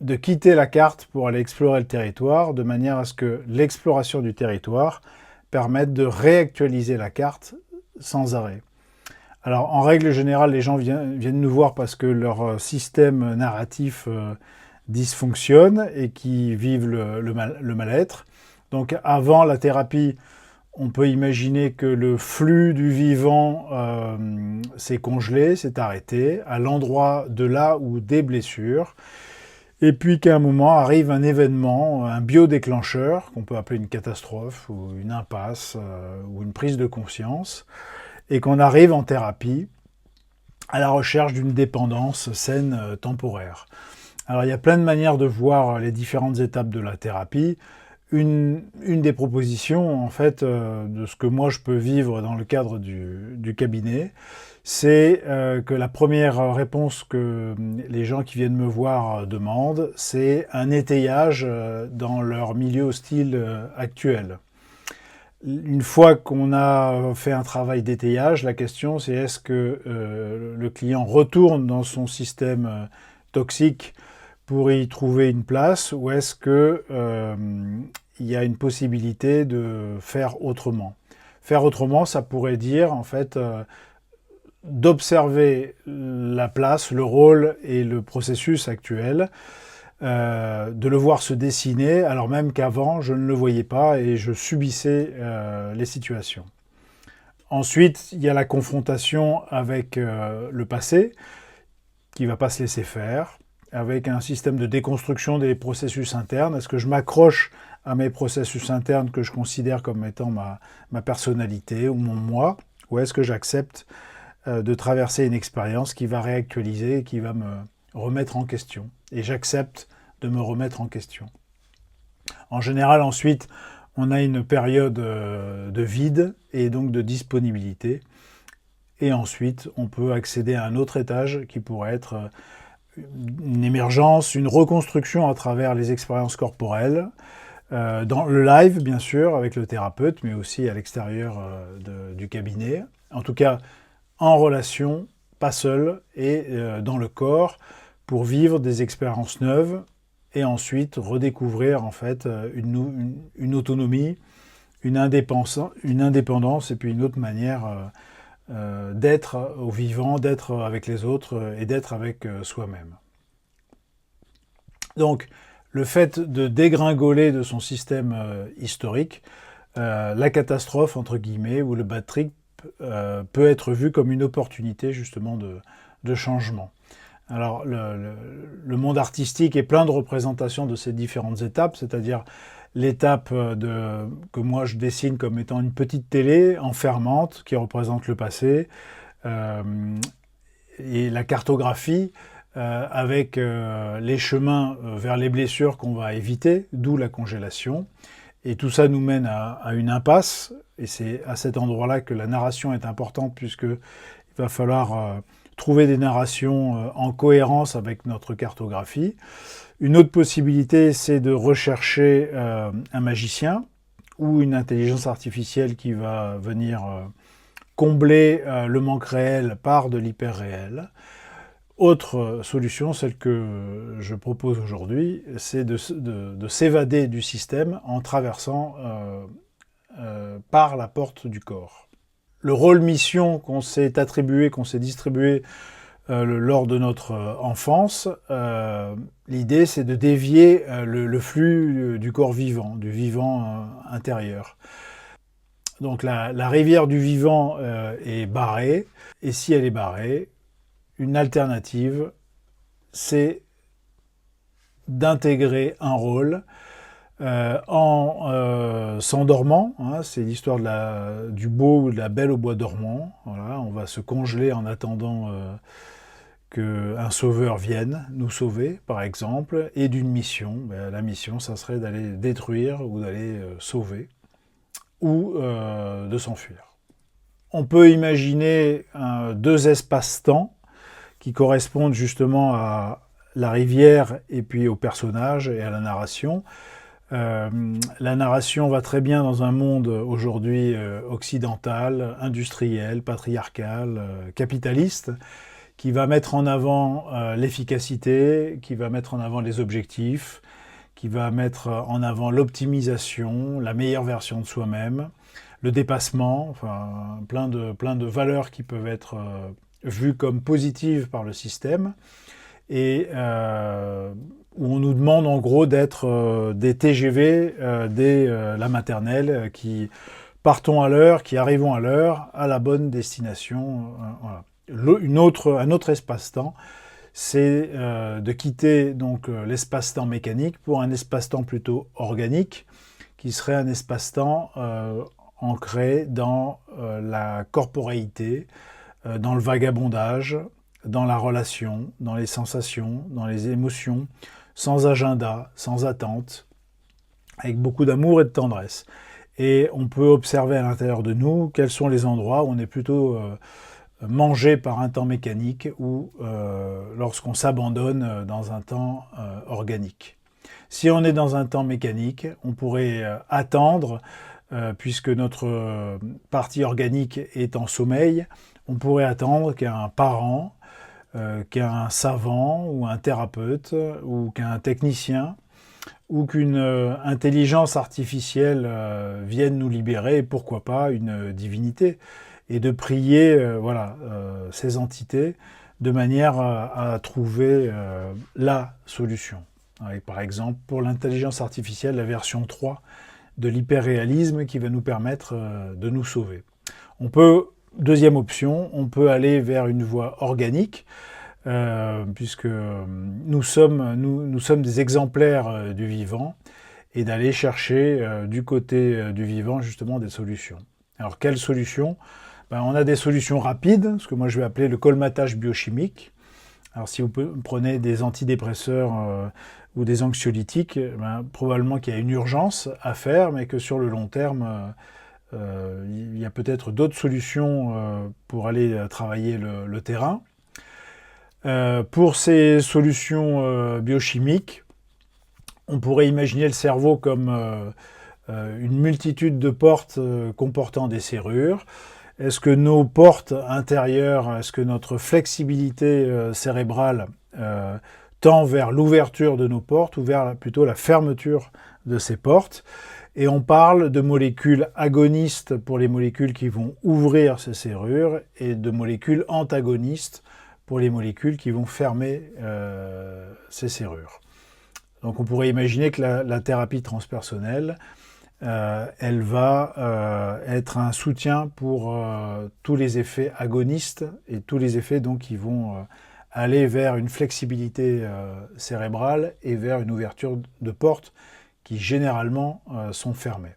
de quitter la carte pour aller explorer le territoire, de manière à ce que l'exploration du territoire permette de réactualiser la carte sans arrêt. Alors, en règle générale, les gens viennent nous voir parce que leur système narratif dysfonctionne et qui vivent le mal-être. Donc, avant la thérapie, on peut imaginer que le flux du vivant s'est congelé, s'est arrêté, à l'endroit de là où des blessures. Et puis qu'à un moment arrive un événement, un biodéclencheur, qu'on peut appeler une catastrophe ou une impasse ou une prise de conscience, et qu'on arrive en thérapie à la recherche d'une dépendance saine temporaire. Alors il y a plein de manières de voir les différentes étapes de la thérapie. Une des propositions, en fait, de ce que moi je peux vivre dans le cadre du cabinet, c'est que la première réponse que les gens qui viennent me voir demandent, c'est un étayage dans leur milieu hostile actuel. Une fois qu'on a fait un travail d'étayage, la question c'est est-ce que le client retourne dans son système toxique pour y trouver une place, ou est-ce que il y a une possibilité de faire autrement. Faire autrement, ça pourrait dire en fait d'observer la place, le rôle et le processus actuel, de le voir se dessiner, alors même qu'avant, je ne le voyais pas et je subissais les situations. Ensuite, il y a la confrontation avec le passé, qui ne va pas se laisser faire, avec un système de déconstruction des processus internes. Est-ce que je m'accroche à mes processus internes que je considère comme étant ma personnalité ou mon moi, ou est-ce que j'accepte de traverser une expérience qui va réactualiser, qui va me remettre en question. Et j'accepte de me remettre en question. En général, ensuite, on a une période de vide et donc de disponibilité. Et ensuite, on peut accéder à un autre étage qui pourrait être une émergence, une reconstruction à travers les expériences corporelles, dans le live, bien sûr, avec le thérapeute, mais aussi à l'extérieur du cabinet. En tout cas, en relation, pas seul, et dans le corps, pour vivre des expériences neuves et ensuite redécouvrir en fait une autonomie, une indépendance et puis une autre manière d'être au vivant, d'être avec les autres et d'être avec soi-même. Donc, le fait de dégringoler de son système historique, la catastrophe, entre guillemets, ou le bad trip, peut être vu comme une opportunité justement de changement. Alors, le monde artistique est plein de représentations de ces différentes étapes, c'est-à-dire l'étape que moi je dessine comme étant une petite télé enfermante qui représente le passé, et la cartographie avec les chemins vers les blessures qu'on va éviter, d'où la congélation. Et tout ça nous mène à une impasse, et c'est à cet endroit-là que la narration est importante, puisqu'il va falloir trouver des narrations en cohérence avec notre cartographie. Une autre possibilité, c'est de rechercher un magicien ou une intelligence artificielle qui va venir combler le manque réel par de l'hyper-réel. Autre solution, celle que je propose aujourd'hui, c'est de s'évader du système en traversant par la porte du corps. Le rôle-mission qu'on s'est attribué, qu'on s'est distribué lors de notre enfance, l'idée c'est de dévier le flux du corps vivant, du vivant intérieur. Donc la rivière du vivant est barrée, et si elle est barrée, une alternative, c'est d'intégrer un rôle en s'endormant. Hein, c'est l'histoire du beau ou de la belle au bois dormant. Voilà, on va se congeler en attendant qu'un sauveur vienne nous sauver, par exemple, et d'une mission. La mission, ça serait d'aller détruire ou d'aller sauver, ou de s'enfuir. On peut imaginer deux espaces-temps qui correspondent justement à la rivière et puis au personnage et à la narration. La narration va très bien dans un monde aujourd'hui occidental, industriel, patriarcal, capitaliste, qui va mettre en avant l'efficacité, qui va mettre en avant les objectifs, qui va mettre en avant l'optimisation, la meilleure version de soi-même, le dépassement, enfin plein de valeurs qui peuvent être vues comme positives par le système, et où on nous demande en gros d'être des TGV dès la maternelle, qui partons à l'heure, qui arrivons à l'heure, à la bonne destination. Voilà. Un autre espace-temps, c'est de quitter donc l'espace-temps mécanique pour un espace-temps plutôt organique, qui serait un espace-temps ancré dans la corporéité, dans le vagabondage, dans la relation, dans les sensations, dans les émotions, sans agenda, sans attente, avec beaucoup d'amour et de tendresse. Et on peut observer à l'intérieur de nous quels sont les endroits où on est plutôt mangé par un temps mécanique ou lorsqu'on s'abandonne dans un temps organique. Si on est dans un temps mécanique, on pourrait attendre, puisque notre partie organique est en sommeil, on pourrait attendre qu'un parent, qu'un savant ou un thérapeute ou qu'un technicien ou qu'une intelligence artificielle vienne nous libérer, et pourquoi pas une divinité, et de prier ces entités de manière à trouver la solution. Et par exemple, pour l'intelligence artificielle, la version 3 de l'hyperréalisme qui va nous permettre de nous sauver. Deuxième option, on peut aller vers une voie organique, puisque nous sommes des exemplaires du vivant, et d'aller chercher du côté du vivant justement des solutions. Alors quelles solutions ? On a des solutions rapides, ce que moi je vais appeler le colmatage biochimique. Alors si vous prenez des antidépresseurs ou des anxiolytiques, probablement qu'il y a une urgence à faire, mais que sur le long terme, il y a peut-être d'autres solutions pour aller travailler le terrain. Pour ces solutions biochimiques, on pourrait imaginer le cerveau comme une multitude de portes comportant des serrures. Est-ce que nos portes intérieures, est-ce que notre flexibilité cérébrale tend vers l'ouverture de nos portes ou vers plutôt la fermeture de ces portes? Et on parle de molécules agonistes pour les molécules qui vont ouvrir ces serrures et de molécules antagonistes pour les molécules qui vont fermer ces serrures. Donc on pourrait imaginer que la thérapie transpersonnelle, elle va être un soutien pour tous les effets agonistes et tous les effets donc, qui vont aller vers une flexibilité cérébrale et vers une ouverture de portes qui généralement sont fermées.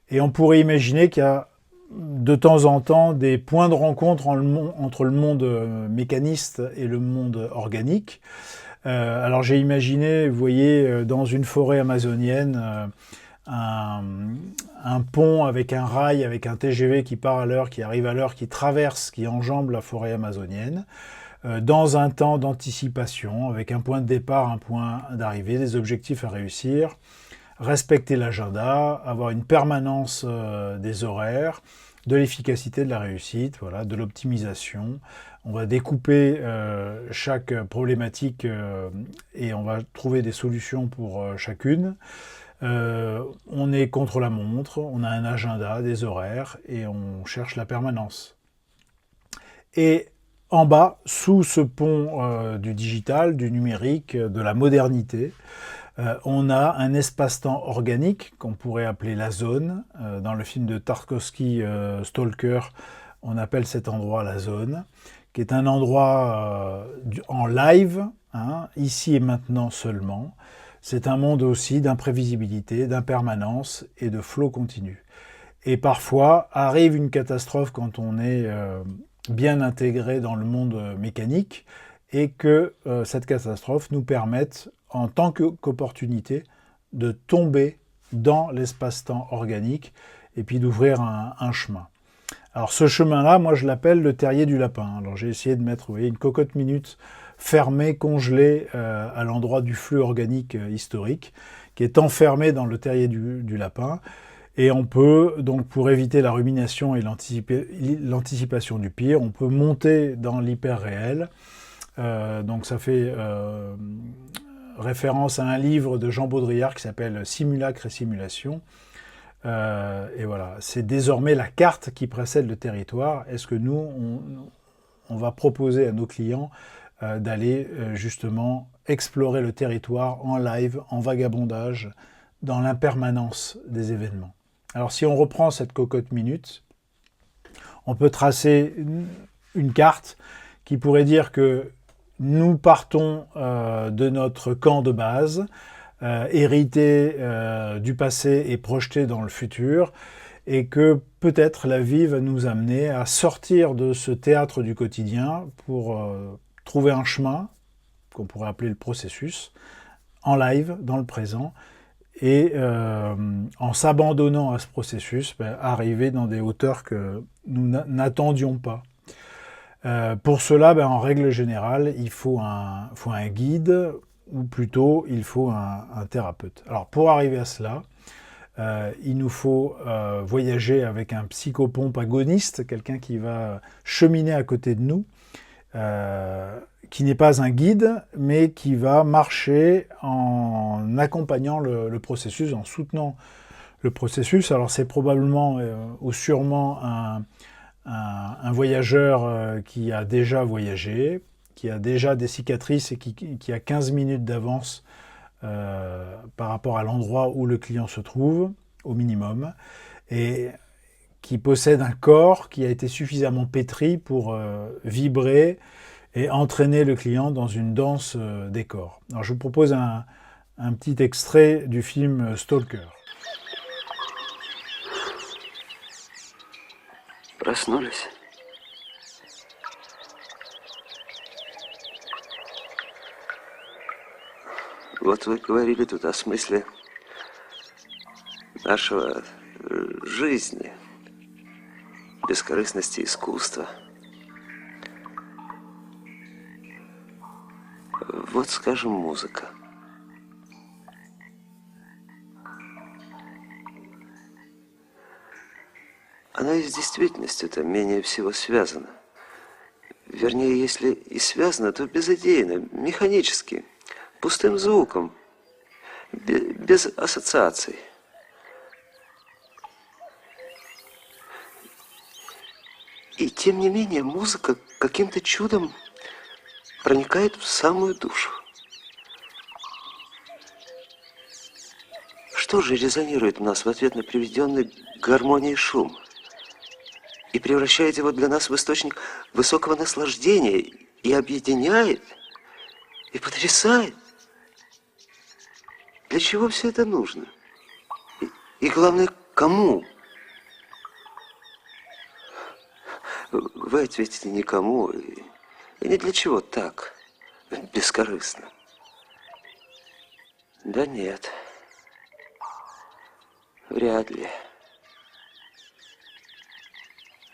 Et on pourrait imaginer qu'il y a de temps en temps des points de rencontre entre le monde mécaniste et le monde organique. Alors j'ai imaginé, vous voyez, dans une forêt amazonienne, un pont avec un rail, avec un TGV qui part à l'heure, qui arrive à l'heure, qui traverse, qui enjambe la forêt amazonienne, dans un temps d'anticipation, avec un point de départ, un point d'arrivée, des objectifs à réussir, respecter l'agenda, avoir une permanence des horaires, de l'efficacité de la réussite, voilà, de l'optimisation. On va découper chaque problématique et on va trouver des solutions pour chacune. On est contre la montre, on a un agenda, des horaires et on cherche la permanence. Et en bas, sous ce pont du digital, du numérique, de la modernité, on a un espace-temps organique qu'on pourrait appeler la zone. Dans le film de Tarkovsky, Stalker, on appelle cet endroit la zone, qui est un endroit en live, hein, ici et maintenant seulement. C'est un monde aussi d'imprévisibilité, d'impermanence et de flot continu. Et parfois arrive une catastrophe quand on est bien intégré dans le monde mécanique et que cette catastrophe nous permette, en tant qu'opportunité, de tomber dans l'espace-temps organique et puis d'ouvrir un chemin. Alors ce chemin-là, moi je l'appelle le terrier du lapin. Alors j'ai essayé de mettre, vous voyez, une cocotte minute fermée, congelée à l'endroit du flux organique historique, qui est enfermé dans le terrier du lapin. Et on peut, donc pour éviter la rumination et l'anticipation du pire, on peut monter dans l'hyper-réel. Donc ça fait référence à un livre de Jean Baudrillard qui s'appelle « Simulacre et simulation ». Et voilà, c'est désormais la carte qui précède le territoire. Est-ce que nous, on va proposer à nos clients d'aller justement explorer le territoire en live, en vagabondage, dans l'impermanence des événements. Alors si on reprend cette cocotte minute, on peut tracer une carte qui pourrait dire que nous partons de notre camp de base, hérité du passé et projeté dans le futur, et que peut-être la vie va nous amener à sortir de ce théâtre du quotidien pour trouver un chemin, qu'on pourrait appeler le processus, en live, dans le présent, et en s'abandonnant à ce processus, arriver dans des hauteurs que nous n'attendions pas. Pour cela, en règle générale, il faut un guide, ou plutôt il faut un thérapeute. Alors pour arriver à cela, il nous faut voyager avec un psychopompe agoniste, quelqu'un qui va cheminer à côté de nous, qui n'est pas un guide, mais qui va marcher en accompagnant le processus, en soutenant le processus. Alors c'est probablement ou sûrement un voyageur qui a déjà voyagé, qui a déjà des cicatrices et qui a 15 minutes d'avance par rapport à l'endroit où le client se trouve, au minimum, et qui possède un corps qui a été suffisamment pétri pour vibrer et entraîner le client dans une danse des corps. Alors je vous propose un petit extrait du film Stalker. Проснулись. Вот вы говорили тут о смысле нашего жизни, бескорыстности искусства. Вот, скажем, музыка. Она и с действительностью-то менее всего связана. Вернее, если и связана, то безыдейно, механически, пустым звуком, без ассоциаций. И тем не менее музыка каким-то чудом проникает в самую душу. Что же резонирует в нас в ответ на приведенный гармонии шум и превращает его для нас в источник высокого наслаждения и объединяет, и потрясает? Для чего все это нужно? И главное, кому? Вы ответите никому и ни для чего так, бескорыстно. Да нет, вряд ли.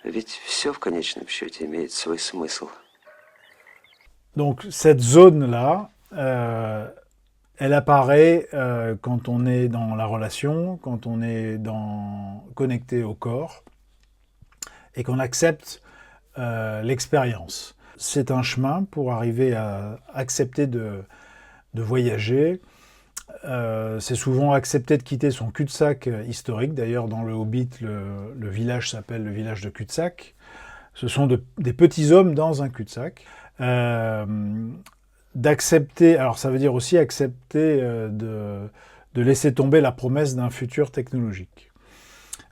Ведь все в конечном счете имеет свой смысл. Donc cette zone-là, elle apparaît quand on est dans la relation, quand on est connecté au corps et qu'on accepte l'expérience. C'est un chemin pour arriver à accepter de voyager. C'est souvent accepter de quitter son cul-de-sac historique. D'ailleurs, dans le Hobbit, le village s'appelle le village de cul-de-sac. Ce sont des petits hommes dans un cul-de-sac. D'accepter, alors ça veut dire aussi accepter de laisser tomber la promesse d'un futur technologique.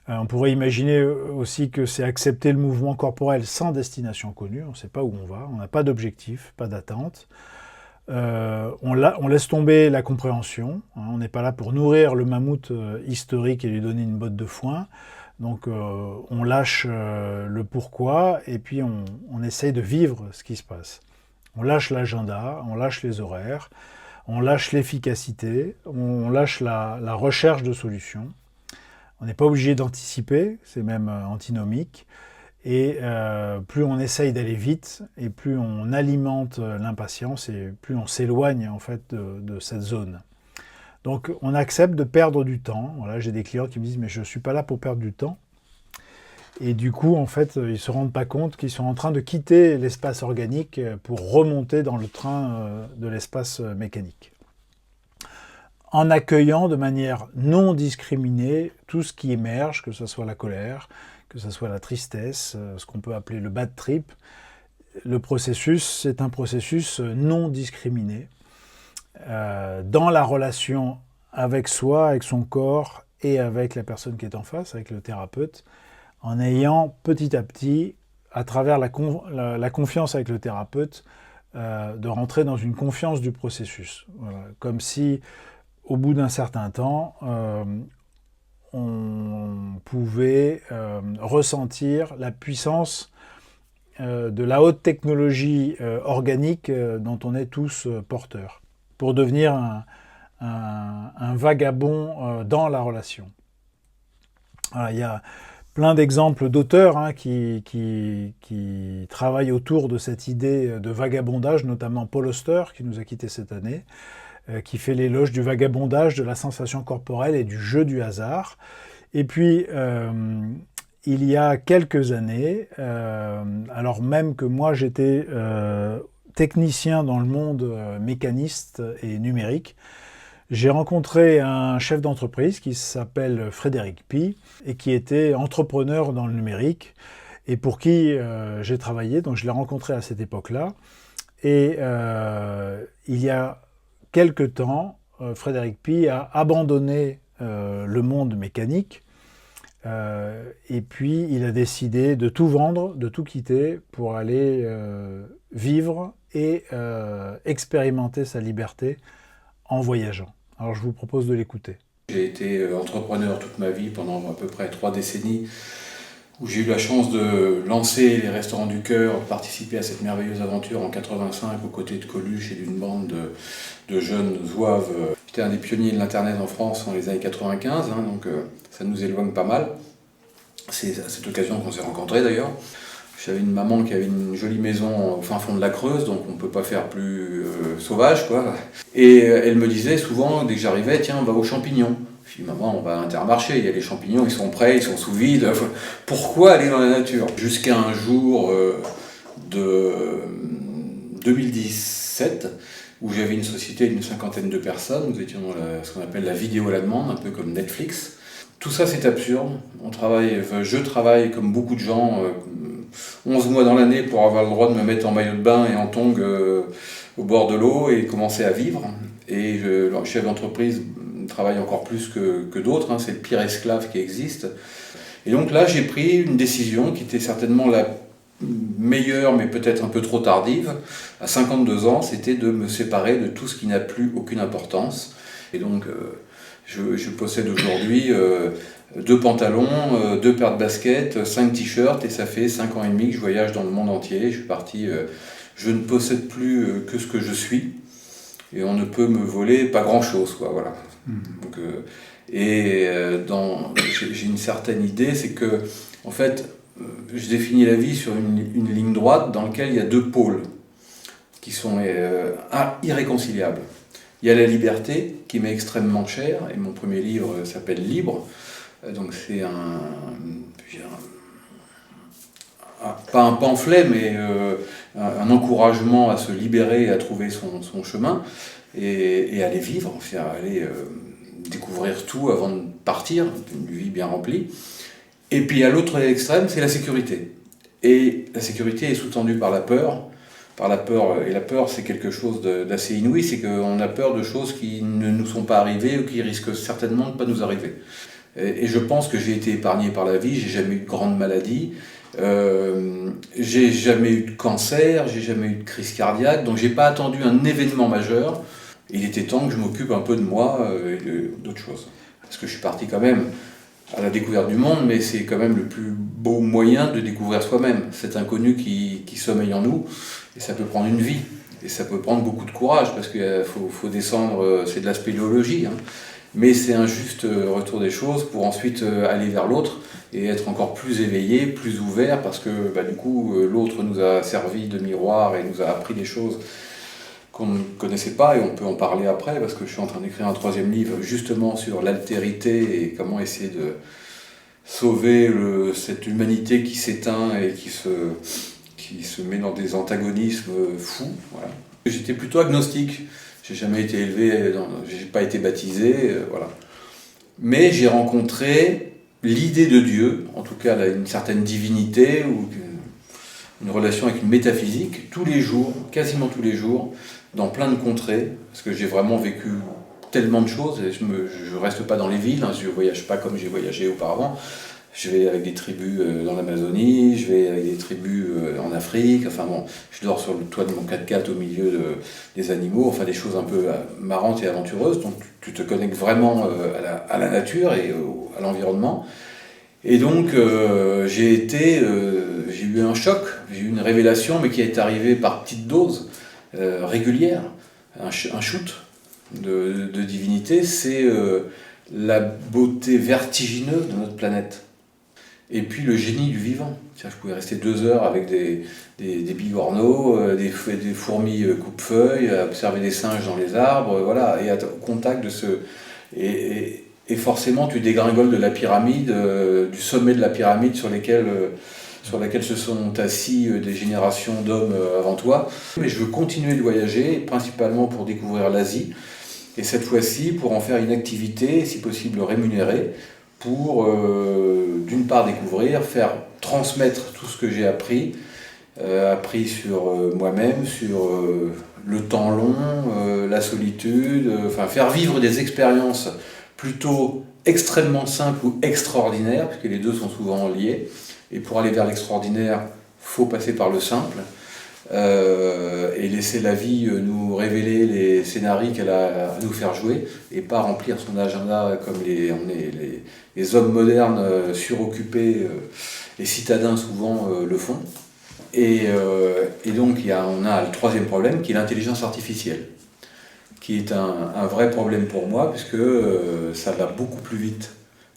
On pourrait imaginer aussi que c'est accepter le mouvement corporel sans destination connue, on ne sait pas où on va, on n'a pas d'objectif, pas d'attente. On laisse tomber la compréhension, hein, on n'est pas là pour nourrir le mammouth historique et lui donner une botte de foin. Donc on lâche le pourquoi et puis on essaye de vivre ce qui se passe. On lâche l'agenda, on lâche les horaires, on lâche l'efficacité, on lâche la recherche de solutions. On n'est pas obligé d'anticiper, c'est même antinomique. Et plus on essaye d'aller vite, et plus on alimente l'impatience, et plus on s'éloigne en fait de cette zone. Donc on accepte de perdre du temps. Voilà, j'ai des clients qui me disent « mais je ne suis pas là pour perdre du temps ». Et du coup, en fait, ils ne se rendent pas compte qu'ils sont en train de quitter l'espace organique pour remonter dans le train de l'espace mécanique. En accueillant de manière non discriminée tout ce qui émerge, que ce soit la colère, que ce soit la tristesse, ce qu'on peut appeler le bad trip. Le processus, c'est un processus non discriminé dans la relation avec soi, avec son corps et avec la personne qui est en face, avec le thérapeute, en ayant petit à petit, à travers la confiance avec le thérapeute, de rentrer dans une confiance du processus. Voilà. Comme si, au bout d'un certain temps, on pouvait ressentir la puissance de la haute technologie organique dont on est tous porteurs, pour devenir un vagabond dans la relation. Voilà, il y a plein d'exemples d'auteurs hein, qui travaillent autour de cette idée de vagabondage, notamment Paul Auster, qui nous a quittés cette année, qui fait l'éloge du vagabondage, de la sensation corporelle et du jeu du hasard. Et puis, il y a quelques années, alors même que moi j'étais technicien dans le monde mécaniste et numérique, j'ai rencontré un chef d'entreprise qui s'appelle Frédéric Pi et qui était entrepreneur dans le numérique et pour qui j'ai travaillé. Donc je l'ai rencontré à cette époque-là. Et il y a quelque temps, Frédéric Pi a abandonné le monde mécanique et puis il a décidé de tout vendre, de tout quitter pour aller vivre et expérimenter sa liberté en voyageant. Alors je vous propose de l'écouter. J'ai été entrepreneur toute ma vie pendant à peu près 3 décennies où j'ai eu la chance de lancer les Restaurants du Cœur, participer à cette merveilleuse aventure en 85 aux côtés de Coluche et d'une bande de jeunes zouaves. J'étais un des pionniers de l'Internet en France dans les années 95, hein, donc ça nous éloigne pas mal. C'est à cette occasion qu'on s'est rencontrés d'ailleurs. J'avais une maman qui avait une jolie maison au fin fond de la Creuse, donc on ne peut pas faire plus sauvage, quoi. Et elle me disait souvent, dès que j'arrivais, tiens, on va aux champignons. Je dis, maman, on va à Intermarché, il y a les champignons, ils sont prêts, ils sont sous vide. Pourquoi aller dans la nature? Jusqu'à un jour de 2017, où j'avais une société d'une 50aine de personnes, nous étions dans ce qu'on appelle la vidéo à la demande, un peu comme Netflix. Tout ça, c'est absurde. Je travaille comme beaucoup de gens 11 mois dans l'année pour avoir le droit de me mettre en maillot de bain et en tongs au bord de l'eau et commencer à vivre. Et le chef d'entreprise travaille encore plus que d'autres, hein, c'est le pire esclave qui existe. Et donc là, j'ai pris une décision qui était certainement la meilleure, mais peut-être un peu trop tardive. À 52 ans, c'était de me séparer de tout ce qui n'a plus aucune importance. Et donc, je possède aujourd'hui 2 pantalons, 2 paires de baskets, 5 t-shirts, et ça fait 5 ans et demi que je voyage dans le monde entier. Je suis parti, je ne possède plus que ce que je suis, et on ne peut me voler pas grand-chose, quoi, voilà. Donc, j'ai une certaine idée, c'est que, en fait, je définis la vie sur une ligne droite dans laquelle il y a 2 pôles qui sont irréconciliables. Il y a la liberté qui m'est extrêmement chère, et mon premier livre s'appelle Libre. Donc c'est pas un pamphlet, mais un encouragement à se libérer et à trouver son chemin, et aller vivre, enfin, aller découvrir tout avant de partir, une vie bien remplie. Et puis à l'autre extrême, c'est la sécurité. Et la sécurité est sous-tendue par la peur. Et la peur, c'est quelque chose d'assez inouï, c'est qu'on a peur de choses qui ne nous sont pas arrivées ou qui risquent certainement de ne pas nous arriver. Et je pense que j'ai été épargné par la vie, j'ai jamais eu de grande maladie, j'ai jamais eu de cancer, j'ai jamais eu de crise cardiaque, donc j'ai pas attendu un événement majeur. Il était temps que je m'occupe un peu de moi et d'autres choses. Parce que je suis parti quand même à la découverte du monde, mais c'est quand même le plus beau moyen de découvrir soi-même, cet inconnu qui sommeille en nous, et ça peut prendre une vie, et ça peut prendre beaucoup de courage, parce qu'il faut descendre, c'est de la spéléologie, hein, mais c'est un juste retour des choses pour ensuite aller vers l'autre, et être encore plus éveillé, plus ouvert, parce que du coup, l'autre nous a servi de miroir et nous a appris des choses qu'on ne connaissait pas, et on peut en parler après, parce que je suis en train d'écrire un 3e livre justement sur l'altérité et comment essayer de sauver cette humanité qui s'éteint et qui se met dans des antagonismes fous. Voilà. J'étais plutôt agnostique, j'ai jamais été élevé, j'ai pas été baptisé, voilà. Mais j'ai rencontré l'idée de Dieu, en tout cas une certaine divinité, ou une relation avec une métaphysique, tous les jours, quasiment tous les jours, dans plein de contrées, parce que j'ai vraiment vécu tellement de choses, et je ne reste pas dans les villes, hein, je ne voyage pas comme j'ai voyagé auparavant, je vais avec des tribus dans l'Amazonie, je vais avec des tribus en Afrique, enfin bon, je dors sur le toit de mon 4x4 au milieu des animaux, enfin des choses un peu marrantes et aventureuses, donc tu te connectes vraiment à la nature et à l'environnement. Et donc j'ai eu un choc, j'ai eu une révélation, mais qui est arrivée par petites doses régulières, un shoot de divinité, c'est la beauté vertigineuse de notre planète. Et puis le génie du vivant. Je pouvais rester 2 heures avec des bigorneaux, des fourmis coupe-feuilles, observer des singes dans les arbres, voilà, et être au contact de ce... Et forcément, tu dégringoles de la pyramide, du sommet de la pyramide sur laquelle se sont assis des générations d'hommes avant toi. Mais je veux continuer de voyager, principalement pour découvrir l'Asie, et cette fois-ci pour en faire une activité, si possible rémunérée, pour d'une part découvrir, faire transmettre tout ce que j'ai appris sur moi-même, sur le temps long, la solitude, enfin faire vivre des expériences plutôt extrêmement simples ou extraordinaires, parce que les deux sont souvent liés, et pour aller vers l'extraordinaire, il faut passer par le simple, et laisser la vie nous révéler les scénarios qu'elle a à nous faire jouer, et pas remplir son agenda comme les hommes modernes suroccupés, les citadins souvent le font. Et donc on a le 3e problème qui est l'intelligence artificielle, qui est un vrai problème pour moi, puisque ça va beaucoup plus vite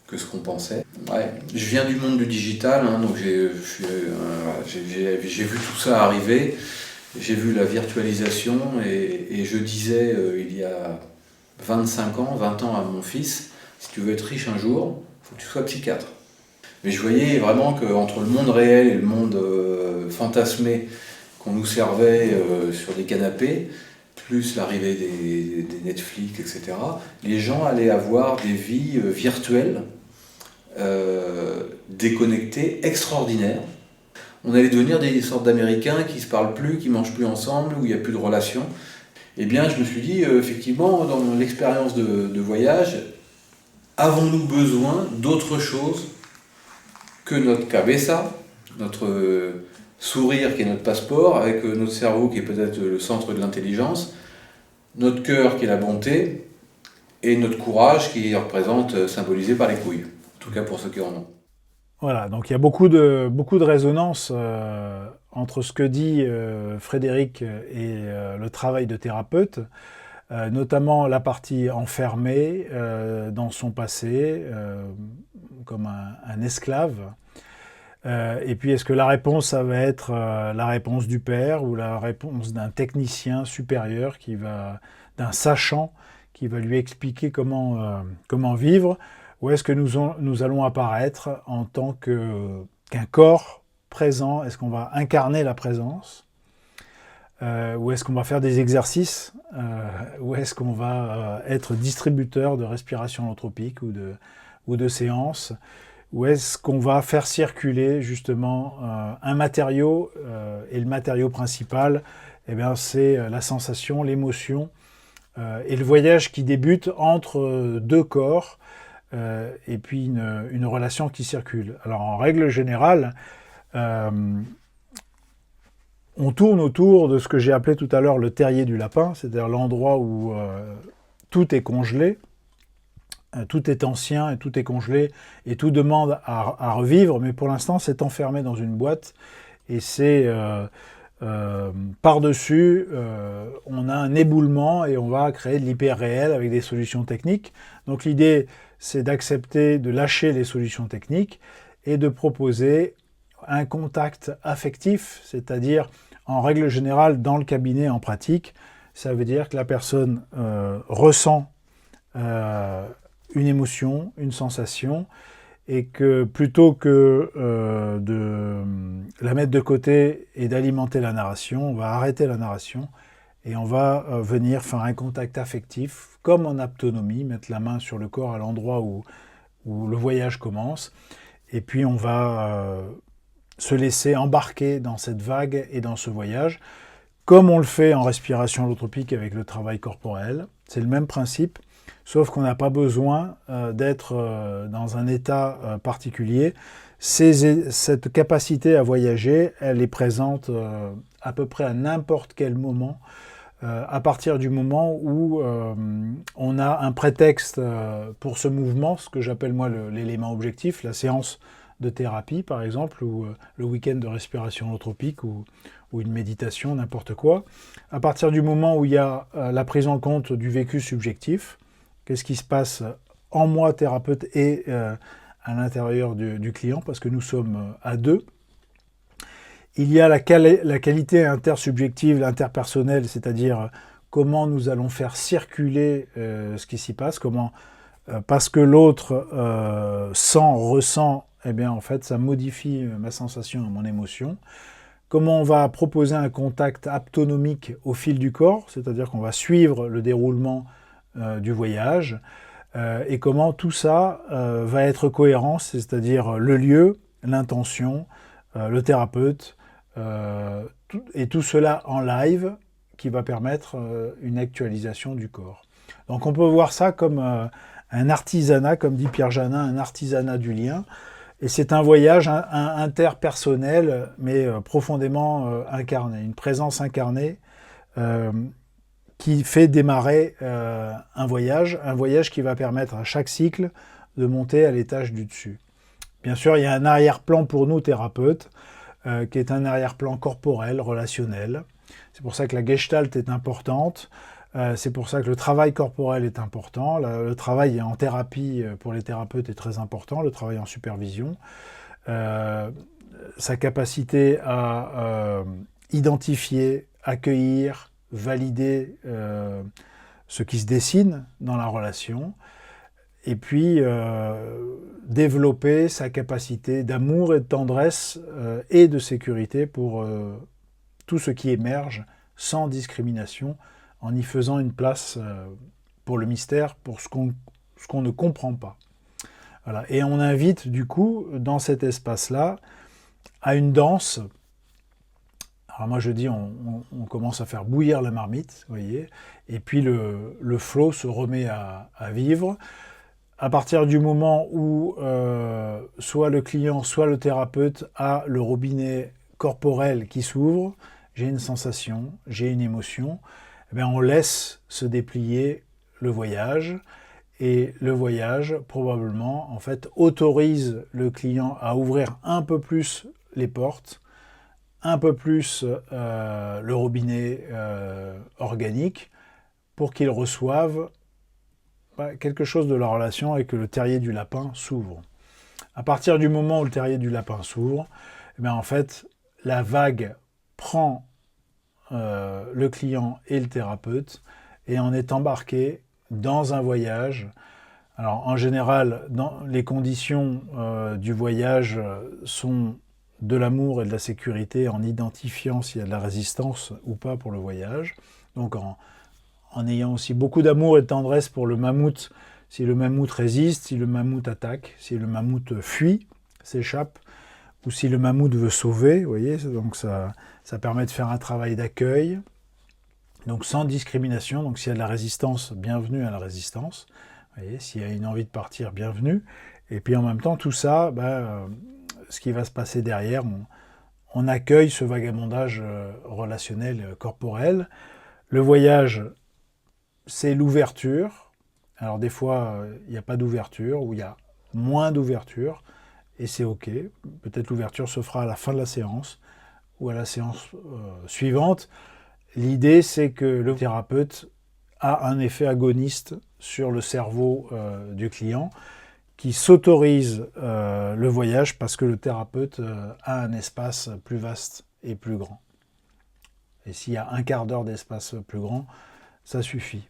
que ce qu'on pensait. Ouais. Je viens du monde du digital, hein, donc j'ai vu tout ça arriver, j'ai vu la virtualisation, et je disais il y a 20 ans à mon fils, si tu veux être riche un jour, il faut que tu sois psychiatre. Mais je voyais vraiment qu'entre le monde réel et le monde fantasmé qu'on nous servait sur des canapés, plus l'arrivée des Netflix, etc., les gens allaient avoir des vies virtuelles, déconnectées, extraordinaires. on allait devenir des sortes d'Américains qui se parlent plus, qui mangent plus ensemble, où il n'y a plus de relations. Eh bien, je me suis dit, effectivement, dans l'expérience de voyage, avons-nous besoin d'autre chose que notre cabeza, notre sourire qui est notre passeport, avec notre cerveau qui est peut-être le centre de l'intelligence, notre cœur qui est la bonté, et notre courage qui représente, symbolisé par les couilles, en tout cas pour ceux qui en ont. Voilà, donc il y a beaucoup de résonance entre ce que dit Frédéric et le travail de thérapeute, notamment la partie enfermée dans son passé, comme un esclave. Et puis est-ce que la réponse, ça va être la réponse du père ou la réponse d'un technicien supérieur, d'un sachant qui va lui expliquer comment vivre, ou est-ce que nous allons apparaître en tant qu'un corps présent? Est-ce qu'on va incarner la présence? Ou est-ce qu'on va faire des exercices? Ou est-ce qu'on va être distributeur de respiration holotropique ou de séances? Ou est-ce qu'on va faire circuler justement un matériau, et le matériau principal, eh bien, c'est la sensation, l'émotion, et le voyage qui débute entre deux corps, et puis une relation qui circule. Alors en règle générale, on tourne autour de ce que j'ai appelé tout à l'heure le terrier du lapin, c'est-à-dire l'endroit où tout est congelé, tout est ancien et tout est congelé et tout demande à revivre, mais pour l'instant c'est enfermé dans une boîte et c'est par-dessus, on a un éboulement et on va créer de l'hyper-réel avec des solutions techniques. Donc l'idée, c'est d'accepter de lâcher les solutions techniques et de proposer un contact affectif, c'est-à-dire en règle générale dans le cabinet en pratique, ça veut dire que la personne ressent une émotion, une sensation, et que plutôt que de la mettre de côté et d'alimenter la narration, on va arrêter la narration et on va venir faire un contact affectif, comme en aptonomie, mettre la main sur le corps à l'endroit où le voyage commence, et puis on va se laisser embarquer dans cette vague et dans ce voyage, comme on le fait en respiration holotropique avec le travail corporel. C'est le même principe, sauf qu'on n'a pas besoin d'être dans un état particulier. Cette capacité à voyager, elle est présente à peu près à n'importe quel moment, à partir du moment où on a un prétexte pour ce mouvement, ce que j'appelle moi l'élément objectif, la séance de thérapie par exemple, ou le week-end de respiration holotropique, ou une méditation, n'importe quoi. À partir du moment où il y a la prise en compte du vécu subjectif, qu'est-ce qui se passe en moi, thérapeute, et à l'intérieur du client, parce que nous sommes à deux. Il y a la qualité intersubjective, l'interpersonnelle, c'est-à-dire comment nous allons faire circuler ce qui s'y passe, parce que l'autre ressent, eh bien en fait ça modifie ma sensation et mon émotion. Comment on va proposer un contact aptonomique au fil du corps, c'est-à-dire qu'on va suivre le déroulement du voyage, et comment tout ça va être cohérent, c'est-à-dire le lieu, l'intention, le thérapeute, et tout cela en live qui va permettre une actualisation du corps. Donc on peut voir ça comme un artisanat, comme dit Pierre Janin, un artisanat du lien, et c'est un voyage interpersonnel, mais profondément incarné, une présence incarnée qui fait démarrer un voyage qui va permettre à chaque cycle de monter à l'étage du dessus. Bien sûr, il y a un arrière-plan pour nous, thérapeutes, qui est un arrière-plan corporel, relationnel. C'est pour ça que la gestalt est importante, c'est pour ça que le travail corporel est important, le travail en thérapie pour les thérapeutes est très important, le travail en supervision, sa capacité à identifier, accueillir, valider ce qui se dessine dans la relation, et puis développer sa capacité d'amour et de tendresse et de sécurité pour tout ce qui émerge sans discrimination, en y faisant une place pour le mystère, pour ce qu'on ne comprend pas. Voilà. Et on invite du coup, dans cet espace-là, à une danse Alors moi je dis, on commence à faire bouillir la marmite, vous voyez, et puis le flow se remet à vivre. À partir du moment où soit le client, soit le thérapeute a le robinet corporel qui s'ouvre, j'ai une sensation, j'ai une émotion, eh bien on laisse se déplier le voyage. Et le voyage, probablement, en fait, autorise le client à ouvrir un peu plus les portes, un peu plus le robinet organique, pour qu'il reçoive quelque chose de la relation et que le terrier du lapin s'ouvre. À partir du moment où le terrier du lapin s'ouvre, eh bien, en fait, la vague prend le client et le thérapeute et on est embarqué dans un voyage. Alors en général, les conditions du voyage sont de l'amour et de la sécurité en identifiant s'il y a de la résistance ou pas pour le voyage. Donc en ayant aussi beaucoup d'amour et de tendresse pour le mammouth, si le mammouth résiste, si le mammouth attaque, si le mammouth fuit, s'échappe, ou si le mammouth veut sauver, vous voyez, donc ça permet de faire un travail d'accueil. Donc sans discrimination, donc s'il y a de la résistance, bienvenue à la résistance. Vous voyez, s'il y a une envie de partir, bienvenue. Et puis en même temps, tout ça, ce qui va se passer derrière, on accueille ce vagabondage relationnel, corporel. Le voyage, c'est l'ouverture. Alors des fois, il n'y a pas d'ouverture, ou il y a moins d'ouverture, et c'est OK. Peut-être l'ouverture se fera à la fin de la séance, ou à la séance suivante. L'idée, c'est que le thérapeute a un effet agoniste sur le cerveau du client qui s'autorise le voyage parce que le thérapeute a un espace plus vaste et plus grand. Et s'il y a un quart d'heure d'espace plus grand, ça suffit.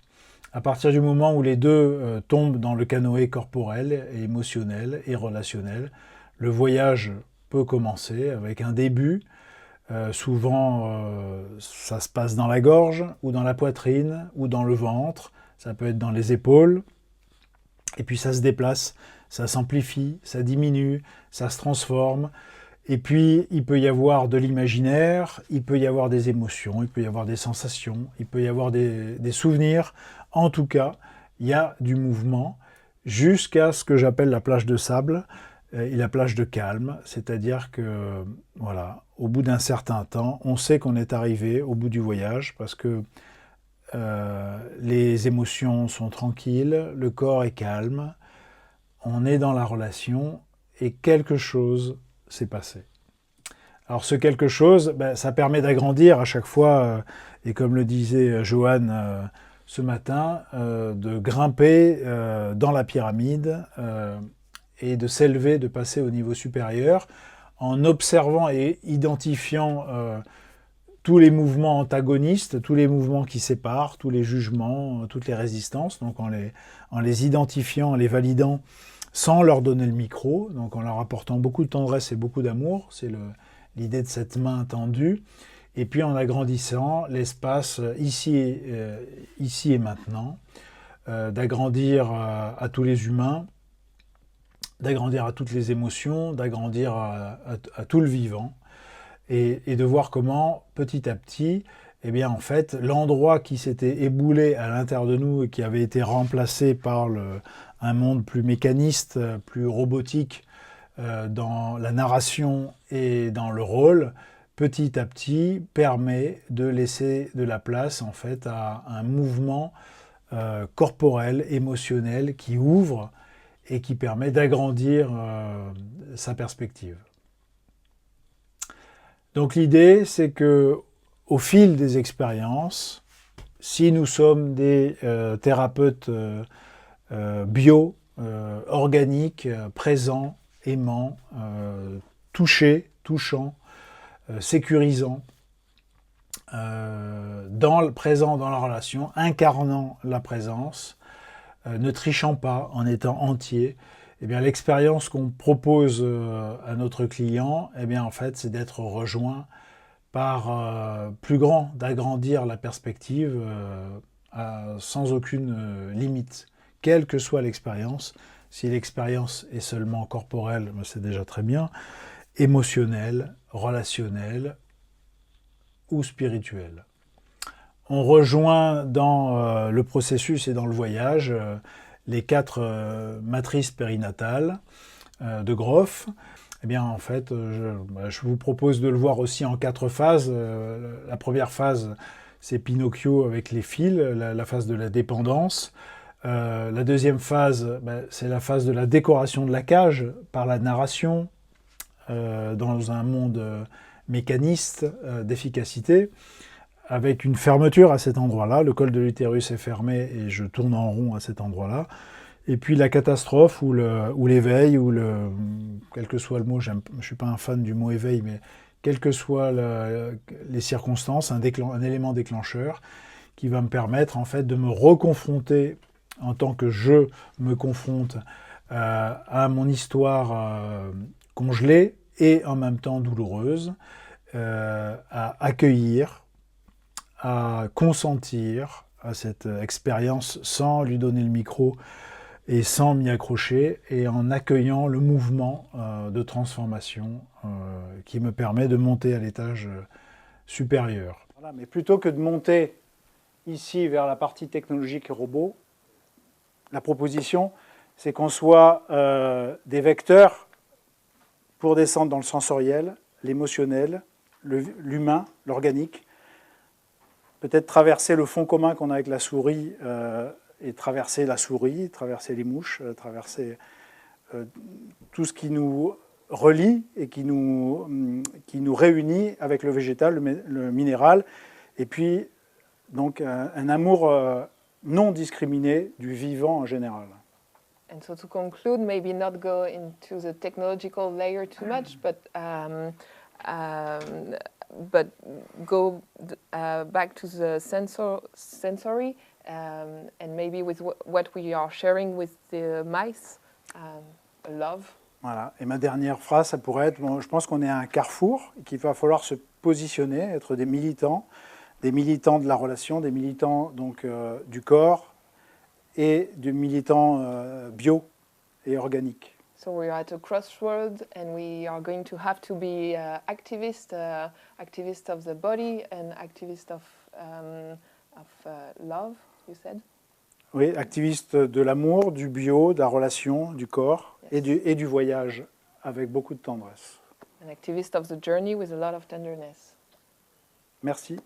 À partir du moment où les deux tombent dans le canoë corporel et émotionnel et relationnel, le voyage peut commencer avec un début. Souvent, ça se passe dans la gorge, ou dans la poitrine, ou dans le ventre. Ça peut être dans les épaules. Et puis ça se déplace, ça s'amplifie, ça diminue, ça se transforme. Et puis, il peut y avoir de l'imaginaire, il peut y avoir des émotions, il peut y avoir des sensations, il peut y avoir des souvenirs. En tout cas, il y a du mouvement jusqu'à ce que j'appelle la plage de sable et la plage de calme, c'est-à-dire que, voilà, au bout d'un certain temps, on sait qu'on est arrivé au bout du voyage parce que les émotions sont tranquilles, le corps est calme, on est dans la relation et quelque chose s'est passé. Alors ce quelque chose, ça permet d'agrandir à chaque fois, et comme le disait Johan ce matin, de grimper dans la pyramide et de s'élever, de passer au niveau supérieur, en observant et identifiant tous les mouvements antagonistes, tous les mouvements qui séparent, tous les jugements, toutes les résistances, donc en les identifiant, en les validant, sans leur donner le micro, donc en leur apportant beaucoup de tendresse et beaucoup d'amour, c'est l'idée de cette main tendue, et puis en agrandissant l'espace ici et maintenant, d'agrandir à tous les humains, d'agrandir à toutes les émotions, d'agrandir à tout le vivant, et de voir comment, petit à petit, eh bien, en fait, l'endroit qui s'était éboulé à l'intérieur de nous et qui avait été remplacé par un monde plus mécaniste, plus robotique dans la narration et dans le rôle, petit à petit, permet de laisser de la place, en fait, à un mouvement corporel, émotionnel, qui ouvre et qui permet d'agrandir sa perspective. Donc l'idée, c'est que au fil des expériences, si nous sommes des thérapeutes bio, organiques, présents, aimants, touchants, sécurisants, présents dans la relation, incarnant la présence, ne trichant pas, en étant entier, eh bien, l'expérience qu'on propose à notre client, eh bien, en fait, c'est d'être rejoint par plus grand, d'agrandir la perspective sans aucune limite, quelle que soit l'expérience. Si l'expérience est seulement corporelle, c'est déjà très bien, émotionnelle, relationnelle, ou spirituel. On rejoint dans le processus et dans le voyage les 4 matrices périnatales de Grof. Eh bien, en fait, je vous propose de le voir aussi en 4 phases. La première phase, c'est Pinocchio avec les fils, la phase de la dépendance. La deuxième phase, c'est la phase de la décoration de la cage par la narration dans un monde mécaniste d'efficacité, avec une fermeture à cet endroit-là. Le col de l'utérus est fermé et je tourne en rond à cet endroit-là. Et puis la catastrophe ou l'éveil, quel que soit le mot, je ne suis pas un fan du mot éveil, mais quelles que soient les circonstances, un élément déclencheur qui va me permettre en fait de me reconfronter en tant que je me confronte à mon histoire congelée et en même temps douloureuse, à accueillir, à consentir à cette expérience sans lui donner le micro et sans m'y accrocher, et en accueillant le mouvement de transformation qui me permet de monter à l'étage supérieur. Voilà, mais plutôt que de monter ici vers la partie technologique et robot, la proposition, c'est qu'on soit des vecteurs pour descendre dans le sensoriel, l'émotionnel, l'humain, l'organique, peut-être traverser le fond commun qu'on a avec la souris et traverser la souris, traverser les mouches, traverser tout ce qui nous relie et qui nous réunit avec le végétal, le minéral, et puis donc un amour non discriminé du vivant en général. And so to conclude, maybe not go into the technological layer too much, but go back to the sensory, and maybe with what we are sharing with the mice, love. Voilà. Et ma dernière phrase, ça pourrait être, je pense qu'on est à un carrefour, et qu'il va falloir se positionner, être des militants de la relation, des militants donc, du corps et des militants bio et organiques. So we are at a crossroad, and we are going to have to be activists of the body and activists of love, you said? Oui, activistes de l'amour, du bio, de la relation, du corps, yes. et du voyage, avec beaucoup de tendresse. An activist of the journey with a lot of tenderness. Merci.